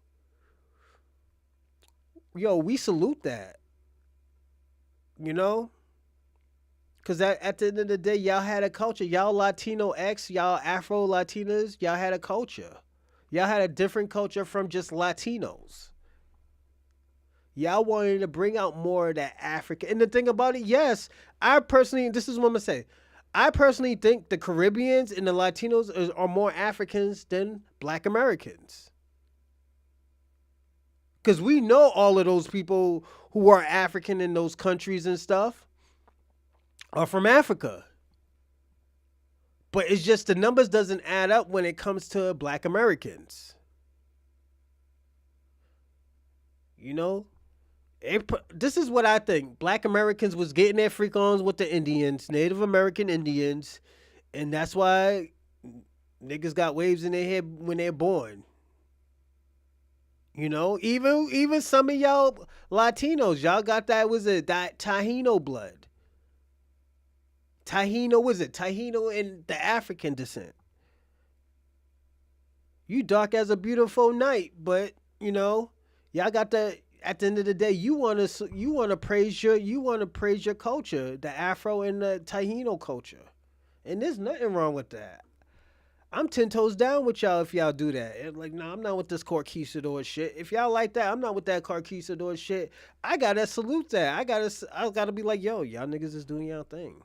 we salute that. You know? Because at the end of the day, y'all had a culture. Y'all Latino X, y'all Afro Latinas, y'all had a culture. Y'all had a different culture from just Latinos. Y'all wanted to bring out more of that Africa. And the thing about it, yes, this is what I'm going to say. I personally think the Caribbeans and the Latinos are more Africans than Black Americans. Because we know all of those people who are African in those countries and stuff are from Africa. But it's just the numbers doesn't add up when it comes to Black Americans. You know? This is what I think. Black Americans was getting their freak ons with the Indians, Native American Indians, and that's why niggas got waves in their head when they're born. You know, even some of y'all Latinos, y'all got that Taino blood. Taino in the African descent. You dark as a beautiful night, but you know, y'all got the. At the end of the day, you want to praise your culture, the Afro and the Taino culture, and there's nothing wrong with that. I'm 10 toes down with y'all if y'all do that. And like, nah, I'm not with this Conquistador shit. If y'all like that, I'm not with that Conquistador shit. I gotta salute that. I gotta be like, yo, y'all niggas is doing y'all thing.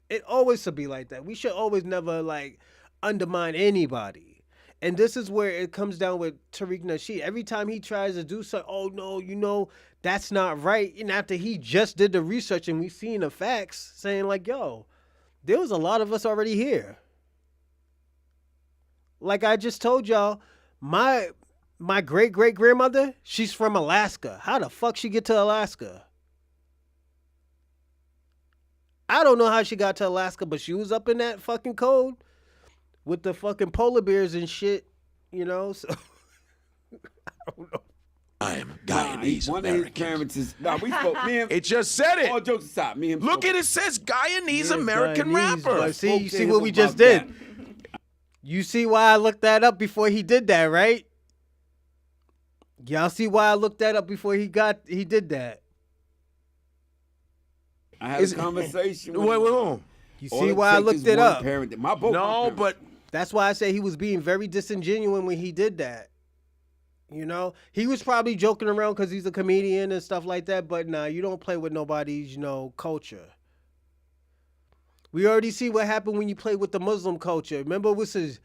It always should be like that. We should always never like undermine anybody. And this is where it comes down with Tariq Nasheed. Every time he tries to do something, oh no, you know, that's not right. And after he just did the research and we've seen the facts saying like, yo, there was a lot of us already here. Like I just told y'all, my great-great-grandmother, she's from Alaska. How the fuck she get to Alaska? I don't know how she got to Alaska, but she was up in that fucking code. With the fucking polar bears and shit, you know, so I don't know. I am Guyanese One American. of his parents is. We spoke. Me and, It just said it. all jokes aside, me and Look at it says Guyanese Yeah, American Guyanese, rapper. but see, you spoke to see him what we about just did. that. You see why I looked that up before he did that, right? Y'all see why I looked that up before he did that. I had a conversation. With Wait, him. wait, hold on. You All see why I takes looked is it one up. Parent. My both my No, parents. but That's why I say he was being very disingenuous when he did that. You know, he was probably joking around because he's a comedian and stuff like that. But nah, you don't play with nobody's, you know, culture. We already see what happened when you play with the Muslim culture. Remember, what's his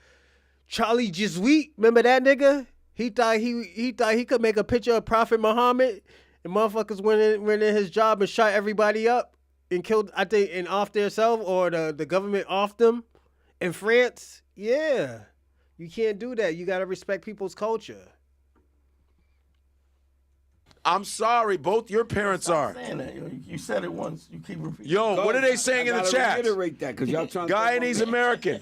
Charlie Jesuit? Remember that nigga? He thought he could make a picture of Prophet Muhammad, and motherfuckers went in his job and shot everybody up and killed, I think, and off themselves, or the government off them in France. Yeah, you can't do that. You gotta respect people's culture. I'm sorry, both your parents are. Saying that, yo. You said it once. You keep repeating. Yo, what are they saying in the chat? Reiterate that because y'all trying to. Guyanese American.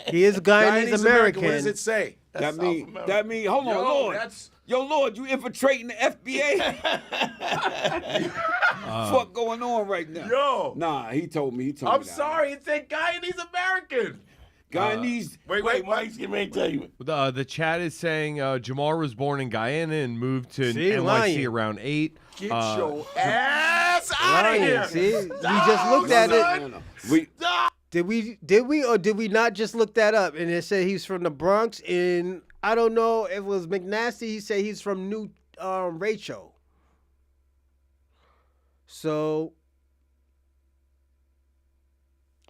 He is a Guyanese American. What does it say? That mean. Hold on, Yo, Lord. that's- Yo, Lord, you infiltrating the FBA? Fuck going on right now? Yo. Nah, he told me. I'm that. sorry, it said Guyanese American. Guyanese. Wait, Mike's getting ready to tell you. The chat is saying Jamar was born in Guyana and moved to See, NYC lying. around 8. Get your ass out of Lying, here. see? We just looked at it. We Did we not just look that up? And it said he's from the Bronx. And I don't know if it was McNasty. He said he's from New Rachel. So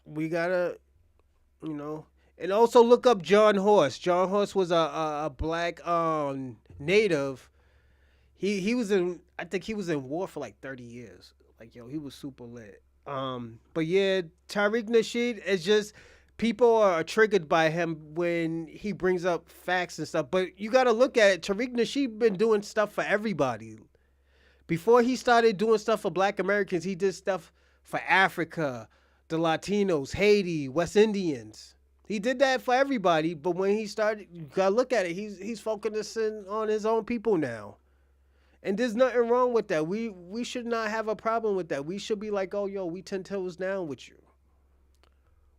we gotta, you know, and also look up John Horse. John Horse was a black native. He was in. I think he was in war for like 30 years. Like he was super lit. But yeah, Tariq Nasheed is just people are triggered by him when he brings up facts and stuff. But you got to look at it. Tariq Nasheed been doing stuff for everybody. Before he started doing stuff for Black Americans, he did stuff for Africa, the Latinos, Haiti, West Indians. He did that for everybody. But when he started, you got to look at it. He's focusing on his own people now. And there's nothing wrong with that. We should not have a problem with that. We should be like, oh, yo, we 10 toes down with you.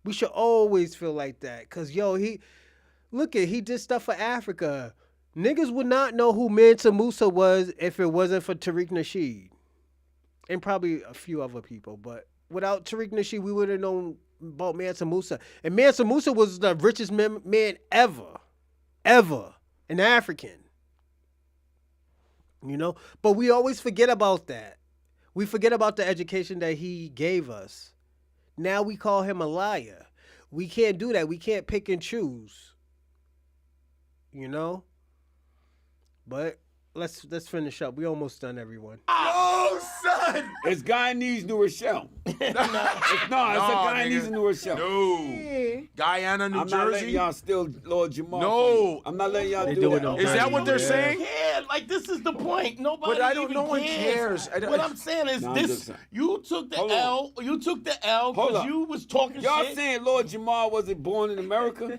We should always feel like that. Because, yo, he did stuff for Africa. Niggas would not know who Mansa Musa was if it wasn't for Tariq Nasheed. And probably a few other people. But without Tariq Nasheed, we would have known about Mansa Musa. And Mansa Musa was the richest man ever. An African. You know, but we always forget about that. We forget about the education that he gave us. Now we call him a liar. We can't do that. We can't pick and choose. You know? But let's finish up. We almost done, everyone. Oh, son! It's Guyanese New Rochelle. It's a Guyanese New Rochelle. No. Guyana, New I'm Jersey. not letting y'all steal Lord Jamar. No. I'm not letting y'all They do doing that. them Is that what they're I saying? don't care. Like, this is the point. Nobody But I don't even know one cares. cares. What I'm saying is No, I'm this: just saying. you took the Hold on. L. You took the L Hold because up. you was talking Y'all shit. saying Lord Jamar wasn't born in America?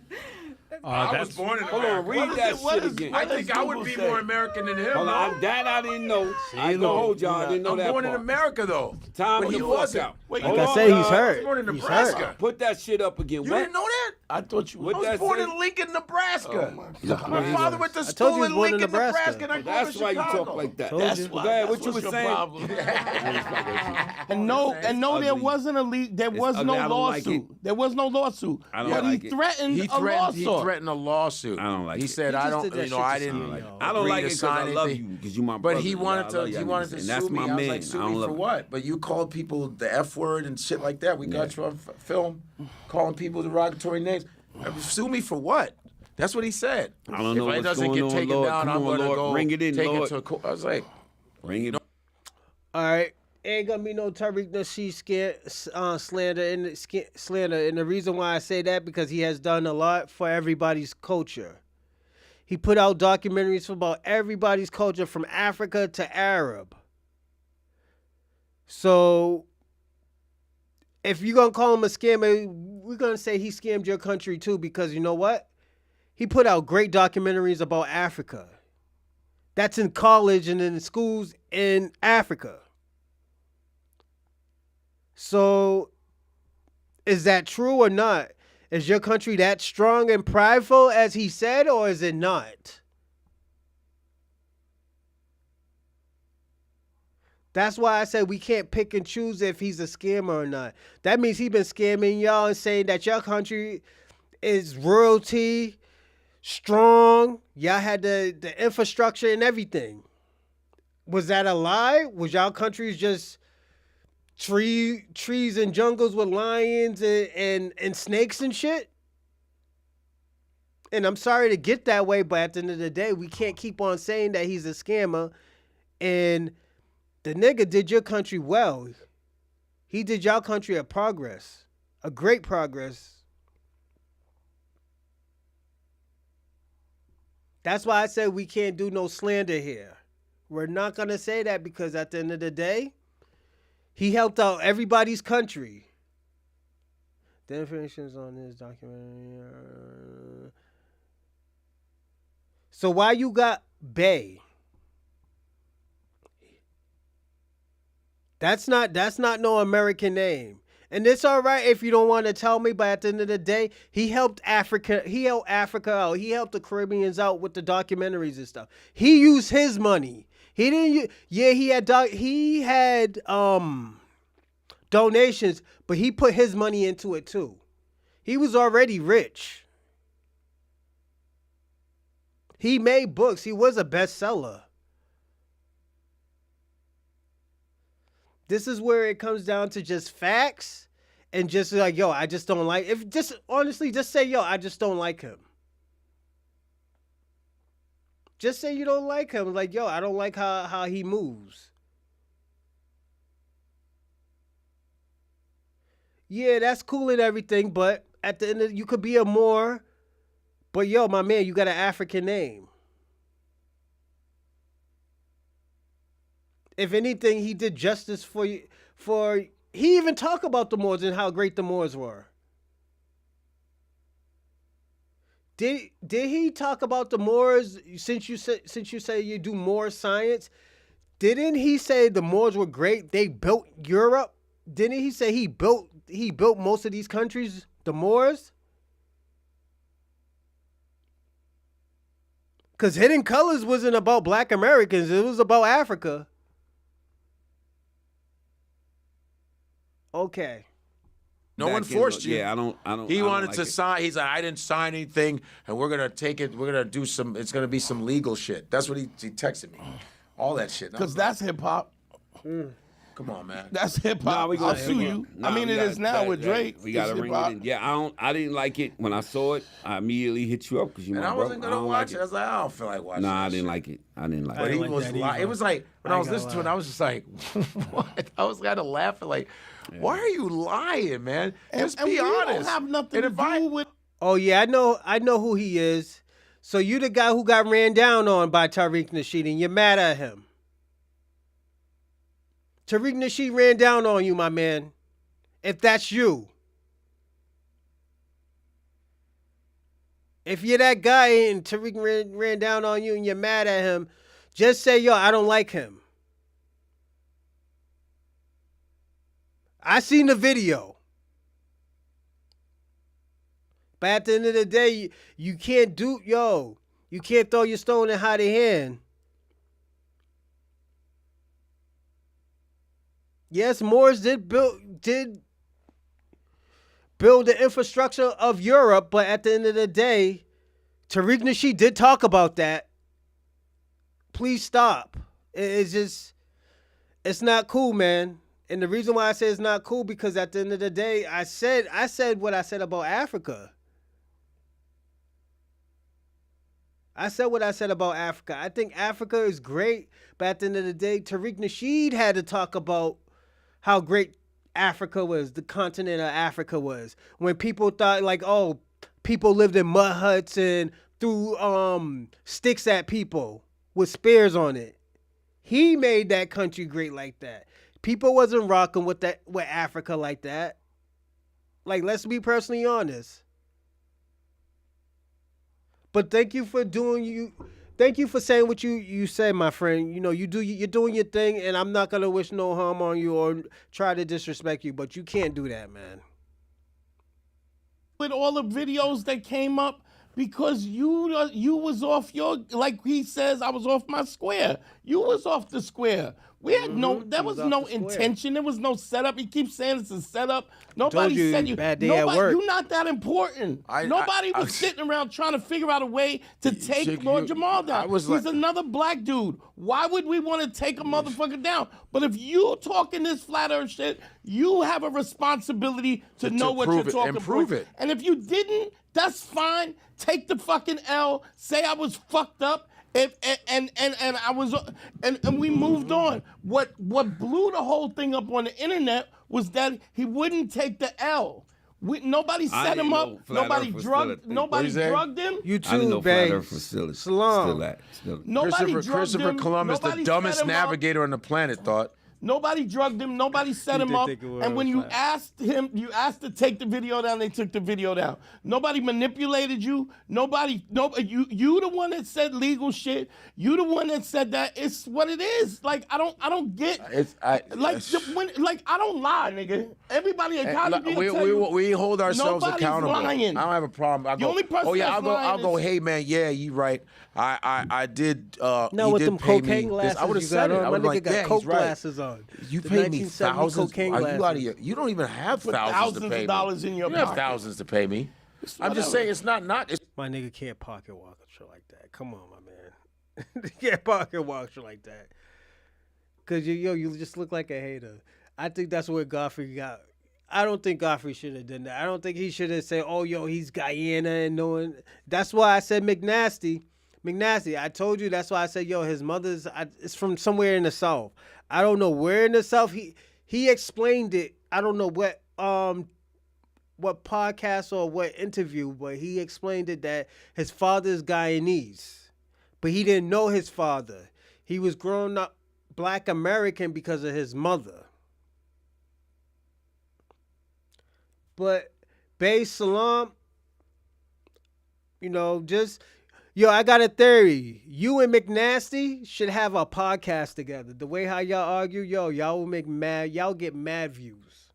I was born in Hold America. on, read that shit again. I think I would be more American than him. Hold though. on, that I didn't know. I ain't gonna hold y'all. I didn't know I'm that born in part. America, though. Time But the he fuck wasn't. out. Wait, Hold Like I on, say, he's dog. I hurt. was born in He's Nebraska. hurt. Put that shit up again. You What? didn't know that? I thought you What I were. was that born say? in Lincoln, Nebraska. God. My father went to told you school he was in born in Lincoln, Nebraska. Nebraska, and I grew up That's in why you Chicago. talk like that. Told That's you. why. Go ahead, That's what you what's was your saying? problem. Yeah. And no, there ugly. wasn't a leak. There was ugly. no I don't like lawsuit. There was no lawsuit. I don't but like he it. threatened He a lawsuit. threatened a lawsuit. I don't like He it. said, He I just don't, did that you know, shit I to didn't screw y'all. I don't agree like to it because sign I love anything. you because you my But brother. he wanted to, I love he y'all wanted niggas, to and that's sue me. my I was man. like, sue I don't me for love what? But you called people the F word and shit like that. We got you on film calling people derogatory names. Sue me for what? That's what he said. I don't know if it what's doesn't going get on, taken Lord. down, Come I'm on, going to Lord. go Bring it in, take Lord. it to a court. I was like, Bring it. All right. Ain't gonna be no Tariq Nasheed slander. And the reason why I say that because he has done a lot for everybody's culture. He put out documentaries about everybody's culture from Africa to Arab. So if you're going to call him a scammer, we're going to say he scammed your country too because you know what? He put out great documentaries about Africa. That's in college and in schools in Africa. So is that true or not? Is your country that strong and prideful as he said, or is it not? That's why I said we can't pick and choose if he's a scammer or not. That means he's been scamming y'all and saying that your country is royalty, strong. Y'all had the infrastructure and everything. Was that a lie? Was y'all countries just trees and jungles with lions and snakes and shit? And I'm sorry to get that way, but at the end of the day, we can't keep on saying that he's a scammer. And the nigga did your country well. He did y'all country a progress, a great progress. That's why I said we can't do no slander here. We're not going to say that because at the end of the day, he helped out everybody's country. The information is on this documentary. So why you got Bay? That's not no American name. And it's all right if you don't want to tell me, but at the end of the day, he helped Africa. He helped Africa out. He helped the Caribbeans out with the documentaries and stuff. He used his money. He didn't. Yeah, he had donations, but he put his money into it too. He was already rich. He made books. He was a bestseller. This is where it comes down to just facts and just like, yo, I just don't like. If just honestly, just say, yo, I just don't like him. Just say you don't like him. Like, yo, I don't like how he moves. Yeah, that's cool and everything, but at the end of you could be a Moor, but yo, my man, you got an African name. If anything, he did justice for you. He even talked about the Moors and how great the Moors were. Did he talk about the Moors since you say you do Moor science? Didn't he say the Moors were great? They built Europe. Didn't he say he built most of these countries, the Moors? Because Hidden Colors wasn't about Black Americans. It was about Africa. Okay. No one forced you. Yeah, I don't. He I don't wanted like to it. sign. He's like, I didn't sign anything, and we're gonna take it. We're gonna do some. It's gonna be some legal shit. That's what he texted me. All that shit. And I Because was that's hip hop. like, come on, man. That's hip hop. we I'll gonna- sue you. Nah, I mean, we it gotta- is now with Drake. We gotta It's ring hip-hop. it in. Yeah, I didn't like it when I saw it. I immediately hit you up because you And my I bro. wasn't gonna don't watch like it. I was like, I don't feel like watching. Nah, I that didn't shit. like it. I didn't like But it. he like was that lying. either. It was like when I I ain't was gonna listening to it, lie. I was just like, what? I was kind of laughing, like, why are you lying, man? Just and be we honest. don't have nothing And to if I- do with. Oh yeah, I know who he is. So you the guy who got ran down on by Tariq Nasheed, and you're mad at him. Tariq Nasheed ran down on you, my man. If that's you. If you're that guy and Tariq ran down on you and you're mad at him, just say, yo, I don't like him. I seen the video. But at the end of the day, you can't you can't throw your stone and hide your hand. Yes, Moors did build the infrastructure of Europe, but at the end of the day, Tariq Nasheed did talk about that. Please stop. It's not cool, man. And the reason why I say it's not cool because at the end of the day, I said what I said about Africa. I said what I said about Africa. I think Africa is great, but at the end of the day, Tariq Nasheed had to talk about how great Africa was, the continent of Africa was. When people thought like, oh, people lived in mud huts and threw sticks at people with spears on it. He made that country great like that. People wasn't rocking with Africa like that. Like, let's be personally honest. But thank you for saying what you said, my friend. You know, you're doing your thing, and I'm not gonna wish no harm on you or try to disrespect you, but you can't do that, man. With all the videos that came up because you was off your, like he says, I was off my square. You was off the square. We had there was off no the square. intention. There was no setup. He keeps saying it's a setup. Nobody you, said you. bad day at work. You're not that important. Nobody was sitting around trying to figure out a way to take Lord Jamar down. He's another black dude. Why would we want to take a motherfucker down? But if you talking this flat earth shit, you have a responsibility to know what you're prove it talking. and prove it. And if you didn't, that's fine. Take the fucking L. Say I was fucked up. And I was and we moved on. What blew the whole thing up on the internet was that he wouldn't take the L. Nobody set him up. Nobody drugged him. You I didn't too, know Flat babe. Earth was still Salam. Nobody drugged Christopher him. Columbus, Nobody the dumbest set him up. navigator on the planet, thought. Nobody drugged him. Nobody set him did up. think it was And when you flat. asked him, you asked to take the video down. They took the video down. Nobody manipulated you. Nobody. You the one that said legal shit. You the one that said that. It's what it is. Like I don't get. I don't lie, nigga. Everybody at college We hold ourselves Nobody's accountable. lying. I don't have a problem. I The go, only person oh yeah, that's I'll go. lying is- Hey man, yeah, you right. I did. No, he with did them pay cocaine me glasses this. I would have you said got it. on. I My was nigga like, got yeah, coke he's right. glasses on. You The paid me 1970 thousands. cocaine Are you out of glasses. here? You don't even have Put thousands thousands to of pay me. dollars in your You don't have pocket. thousands to pay me. I'm just whatever. saying it's not. It's My nigga can't pocket walk a shit like that. Come on, my man. You can't pocket walk shit like that. Cause you just look like a hater. I think that's where Godfrey got. I don't think Godfrey should have done that. I don't think he should have said, "Oh, yo, he's Guyana and knowing." That's why I said McNasty, McNasty, I told you that's why I said, yo, his mother's it's from somewhere in the South. I don't know where in the South. He explained it. I don't know what podcast or what interview, but he explained it that his father is Guyanese, but he didn't know his father. He was grown up Black American because of his mother. But Bay Salam, I got a theory. You and McNasty should have a podcast together. The way how y'all argue, y'all will y'all get mad views.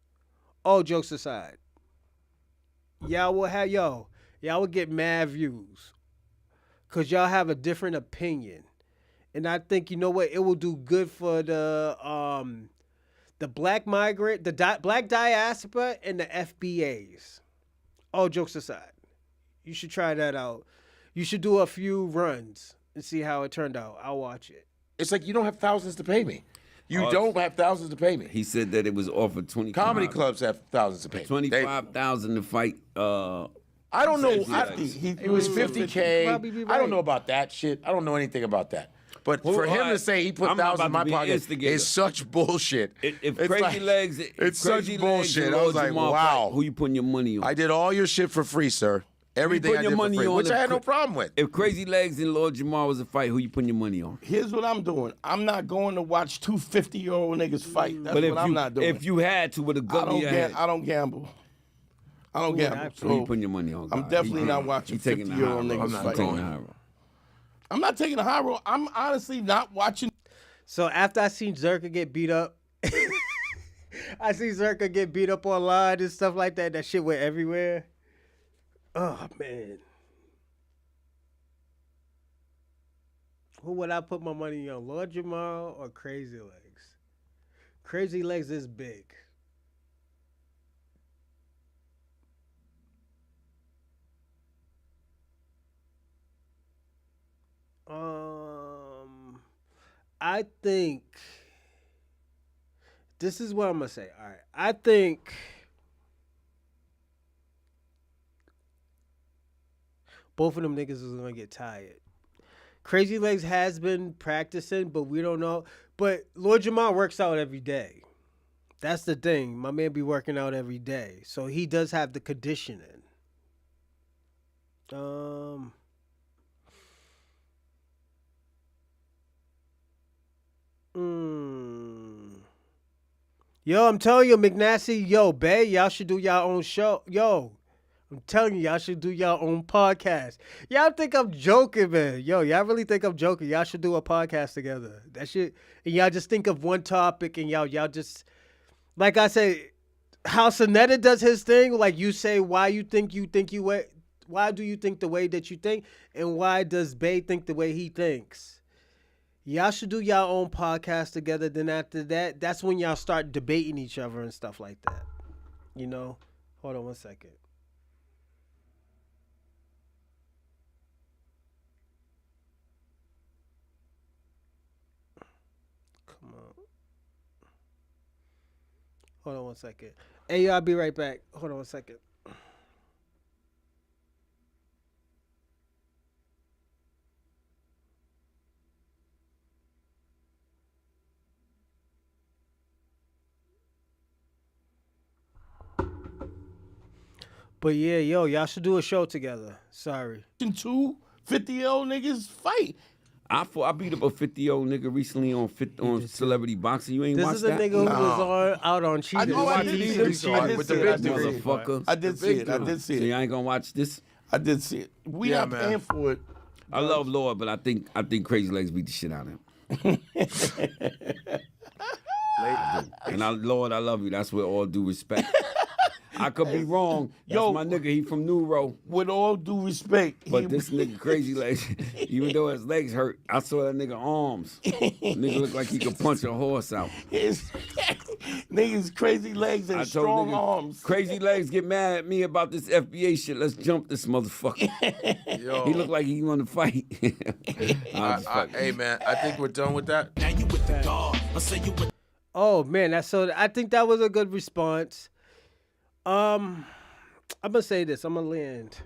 All jokes aside. Y'all will get mad views. Cause y'all have a different opinion. And I think, you know what, it will do good for the black migrant, black diaspora, and the FBAs. All jokes aside. You should try that out. You should do a few runs and see how it turned out. I'll watch it. It's like you don't have thousands to pay me. You don't have thousands to pay me. He said that it was offered 25. Comedy clubs have thousands to pay me. 25,000 to fight. I don't know. It was 50K. Right. I don't know about that shit. I don't know anything about that. But for him to say he put thousands in my pocket is such bullshit. If Crazy Legs, it's such bullshit. I was like, wow. Who you putting your money on? I did all your shit for free, sir. Everything I did for free, which I had no problem with. If Crazy Legs and Lord Jamar was a fight, who you putting your money on? Here's what I'm doing. I'm not going to watch two 50-year-old niggas fight. That's what I'm not doing. If you had to, with a gun in your head. I don't gamble. I don't gamble. So who you putting your money on? I'm definitely not watching 50-year-old niggas fight. I'm not taking the high road. I'm honestly not watching. So after I seen Zerka get beat up, I see Zerka get beat up online and stuff like that. That shit went everywhere. Oh, man. Who would I put my money on? Lord Jamar or Crazy Legs? Crazy Legs is big. I think this is what I'm gonna say. All right, I think both of them niggas is gonna get tired. Crazy Legs has been practicing, but we don't know. But Lord Jamar works out every day. That's the thing. My man be working out every day, so he does have the conditioning. Yo, I'm telling you, McNasty, yo, bae, y'all should do y'all own show. Yo, I'm telling you, y'all should do y'all own podcast. Y'all think I'm joking, man. Yo, y'all really think I'm joking. Y'all should do a podcast together. That shit, and y'all just think of one topic and y'all just, like I say, how Sonetta does his thing, like you say why do you think the way that you think, and why does Bae think the way he thinks? Y'all should do y'all own podcast together. Then after that, that's when y'all start debating each other and stuff like that. You know? Hold on one second. Come on. Hold on one second. Hey, yo, I'll be right back. Hold on one second. But yeah, yo, y'all should do a show together. Sorry. Two 50-year-old niggas fight. I beat up a 50-year-old nigga recently on Celebrity Boxing. You ain't watched that? This is a nigga who was out on Cheetah. I know I did see it. With the big dude. Motherfucker. I did see it. So you ain't gonna watch this? I did see it. We not paying for it. I love Lord, but I think Crazy Legs beat the shit out of him. And Lord, I love you. That's with all due respect. I could be wrong. That's my nigga. He from New Row. With all due respect. But this nigga Crazy Legs, even though his legs hurt, I saw that nigga arms. Nigga look like he could punch a horse out. Niggas Crazy Legs and strong arms. Crazy Legs get mad at me about this FBA shit. Let's jump this motherfucker. Yo. He look like he want to fight. Hey man, I think we're done with that. Now you with the dog. I'll say you with. Oh man, I think that was a good response. I'm gonna say this. I'm gonna land.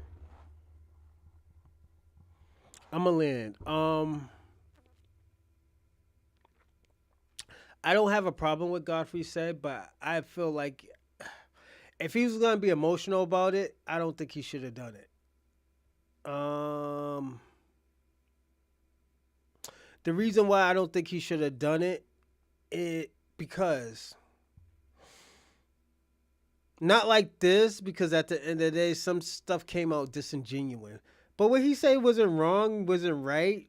I'm gonna land. I don't have a problem with Godfrey said, but I feel like if he was gonna be emotional about it, I don't think he should have done it. The reason why I don't think he should have done it because not like this, because at the end of the day, some stuff came out disingenuous. But what he said wasn't wrong, wasn't right.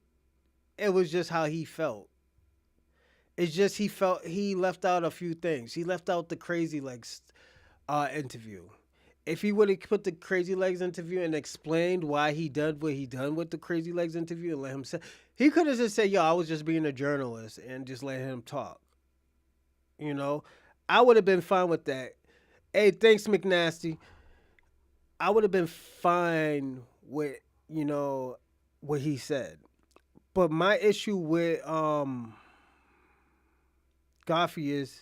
It was just how he felt. It's just he left out a few things. He left out the Crazy Legs interview. If he would have put the Crazy Legs interview and explained why he done what he done with the Crazy Legs interview and let him say, he could have just said, "Yo, I was just being a journalist," and just let him talk. You know, I would have been fine with that. Hey, thanks, McNasty. I would have been fine with what he said. But my issue with Godfrey is,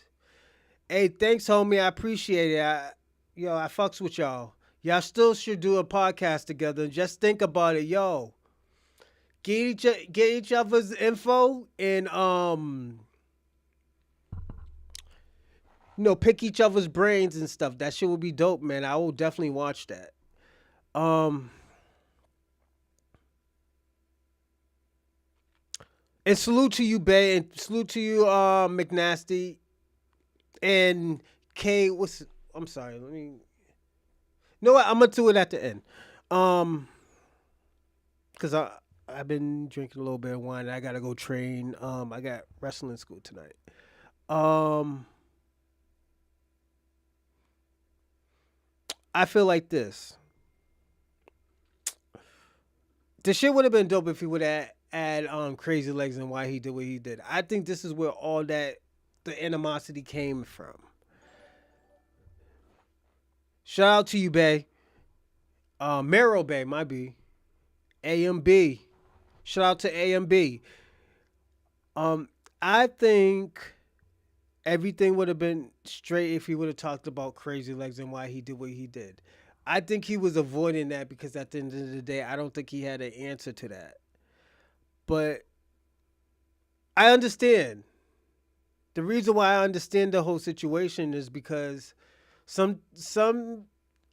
hey, thanks, homie. I appreciate it. I fucks with y'all. Y'all still should do a podcast together. Just think about it, yo. Get each other's info and pick each other's brains and stuff. That shit would be dope, man. I will definitely watch that. And salute to you, Bay, and salute to you, McNasty, and K. I'm sorry. Let me. You know what? I'm gonna do it at the end. Cause I've been drinking a little bit of wine. And I gotta go train. I got wrestling school tonight. I feel like this. The shit would have been dope if he would have add Crazy Legs and why he did what he did. I think this is where all that the animosity came from. Shout out to you, Bay. Mero Bay, my B. AMB. Shout out to AMB. I think everything would have been straight if he would have talked about Crazy Legs and why he did what he did. I think he was avoiding that because at the end of the day, I don't think he had an answer to that. But I understand. The reason why I understand the whole situation is because some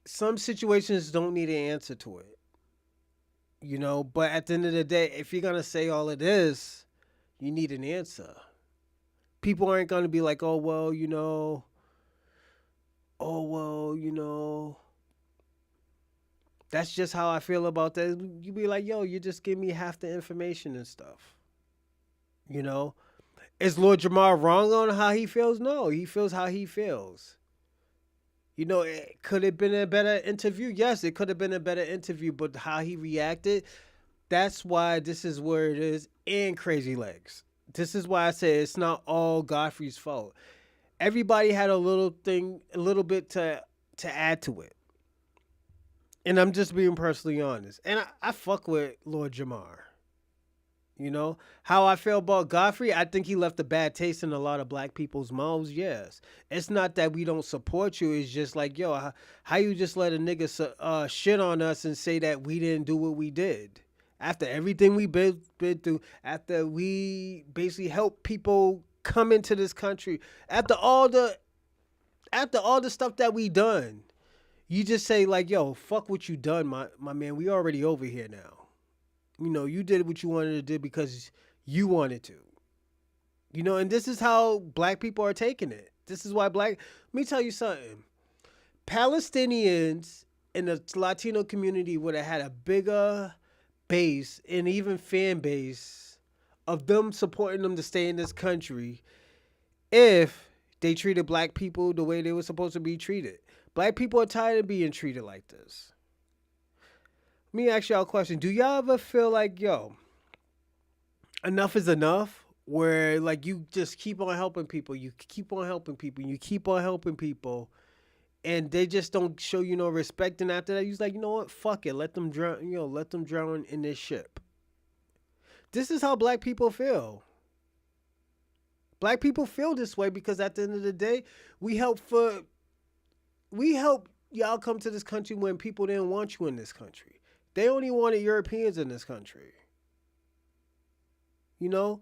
situations don't need an answer to it. But at the end of the day, if you're gonna say all of this, you need an answer. People aren't gonna be like, that's just how I feel about that. You be like, yo, you just give me half the information and stuff. Is Lord Jamar wrong on how he feels? No, he feels how he feels. Could it have been a better interview? Yes, it could have been a better interview, but how he reacted, that's why this is where it is in Crazy Legs. This is why I say it's not all Godfrey's fault. Everybody had a little bit to add to it. And I'm just being personally honest. And I fuck with Lord Jamar. How I feel about Godfrey, I think he left a bad taste in a lot of black people's mouths, yes. It's not that we don't support you. It's just like, yo, how you just let a nigga shit on us and say that we didn't do what we did? After everything we been through, after we basically helped people come into this country, after all the stuff that we done, you just say like, yo, fuck what you done, my man. We already over here now. You did what you wanted to do because you wanted to. And this is how black people are taking it. This is why let me tell you something. Palestinians in the Latino community would have had a bigger base and even fan base of them supporting them to stay in this country if they treated black people the way they were supposed to be treated. Black people are tired of being treated like this. Let me ask y'all a question. Do y'all ever feel like, yo, enough is enough? Where like you just keep on helping people, you keep on helping people, you keep on helping people, and they just don't show you no respect. And after that, you're like, you know what? Fuck it. Let them drown. Let them drown in this ship. This is how black people feel. Black people feel this way because at the end of the day, we help y'all come to this country when people didn't want you in this country. They only wanted Europeans in this country. You know,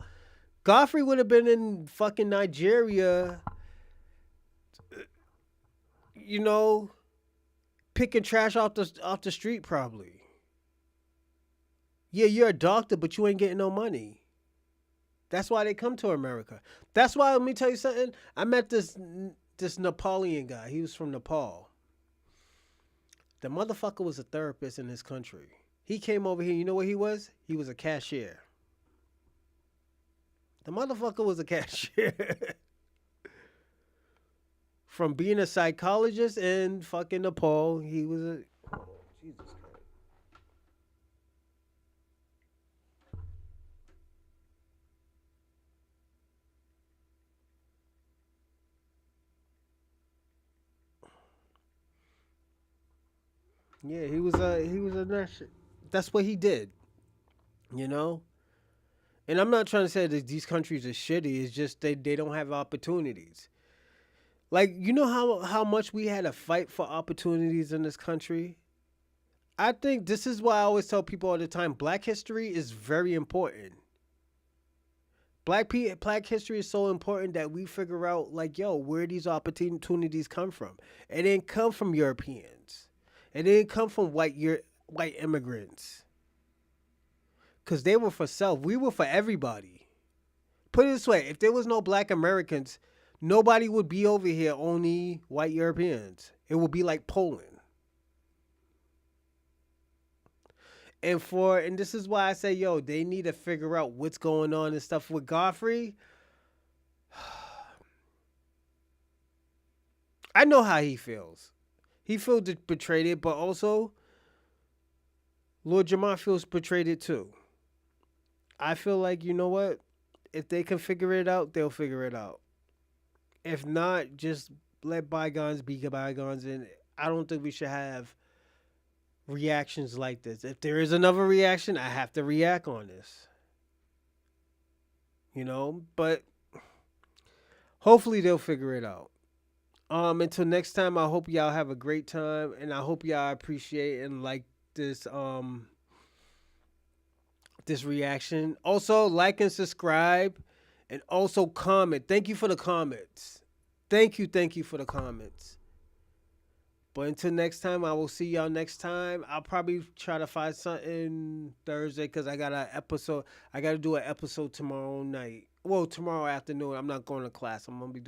Godfrey would have been in fucking Nigeria, you know, picking trash off the street probably. Yeah, you're a doctor, but you ain't getting no money. That's why they come to America. That's why, let me tell you something. I met this Nepalian guy. He was from Nepal. The motherfucker was a therapist in his country. He came over here. You know what he was? He was a cashier. The motherfucker was a cashier. From being a psychologist in fucking Nepal, he was a... Jesus Christ. Yeah, he was a nurse. That's what he did. You know? And I'm not trying to say that these countries are shitty. It's just they don't have opportunities. Like, you know how much we had to fight for opportunities in this country? I think this is why I always tell people all the time, Black history is very important. Black history is so important that we figure out, like, yo, where these opportunities come from. It didn't come from Europeans. It didn't come from white immigrants. Because they were for self. We were for everybody. Put it this way. If there was no Black Americans, nobody would be over here, only white Europeans. It would be like Poland. And this is why I say, yo, they need to figure out what's going on and stuff with Godfrey. I know how he feels. He feels betrayed, but also Lord Jamar feels betrayed too. I feel like, you know what? If they can figure it out, they'll figure it out. If not, just let bygones be bygones. And I don't think we should have reactions like this. If there is another reaction, I have to react on this. You know? But hopefully they'll figure it out. Until next time, I hope y'all have a great time, and I hope y'all appreciate and like this this reaction. Also, like and subscribe, and also comment. Thank you for the comments. Thank you for the comments. But until next time, I will see y'all next time. I'll probably try to find something Thursday because I got to do an episode tomorrow night. Well, tomorrow afternoon. I'm not going to class. I'm gonna be doing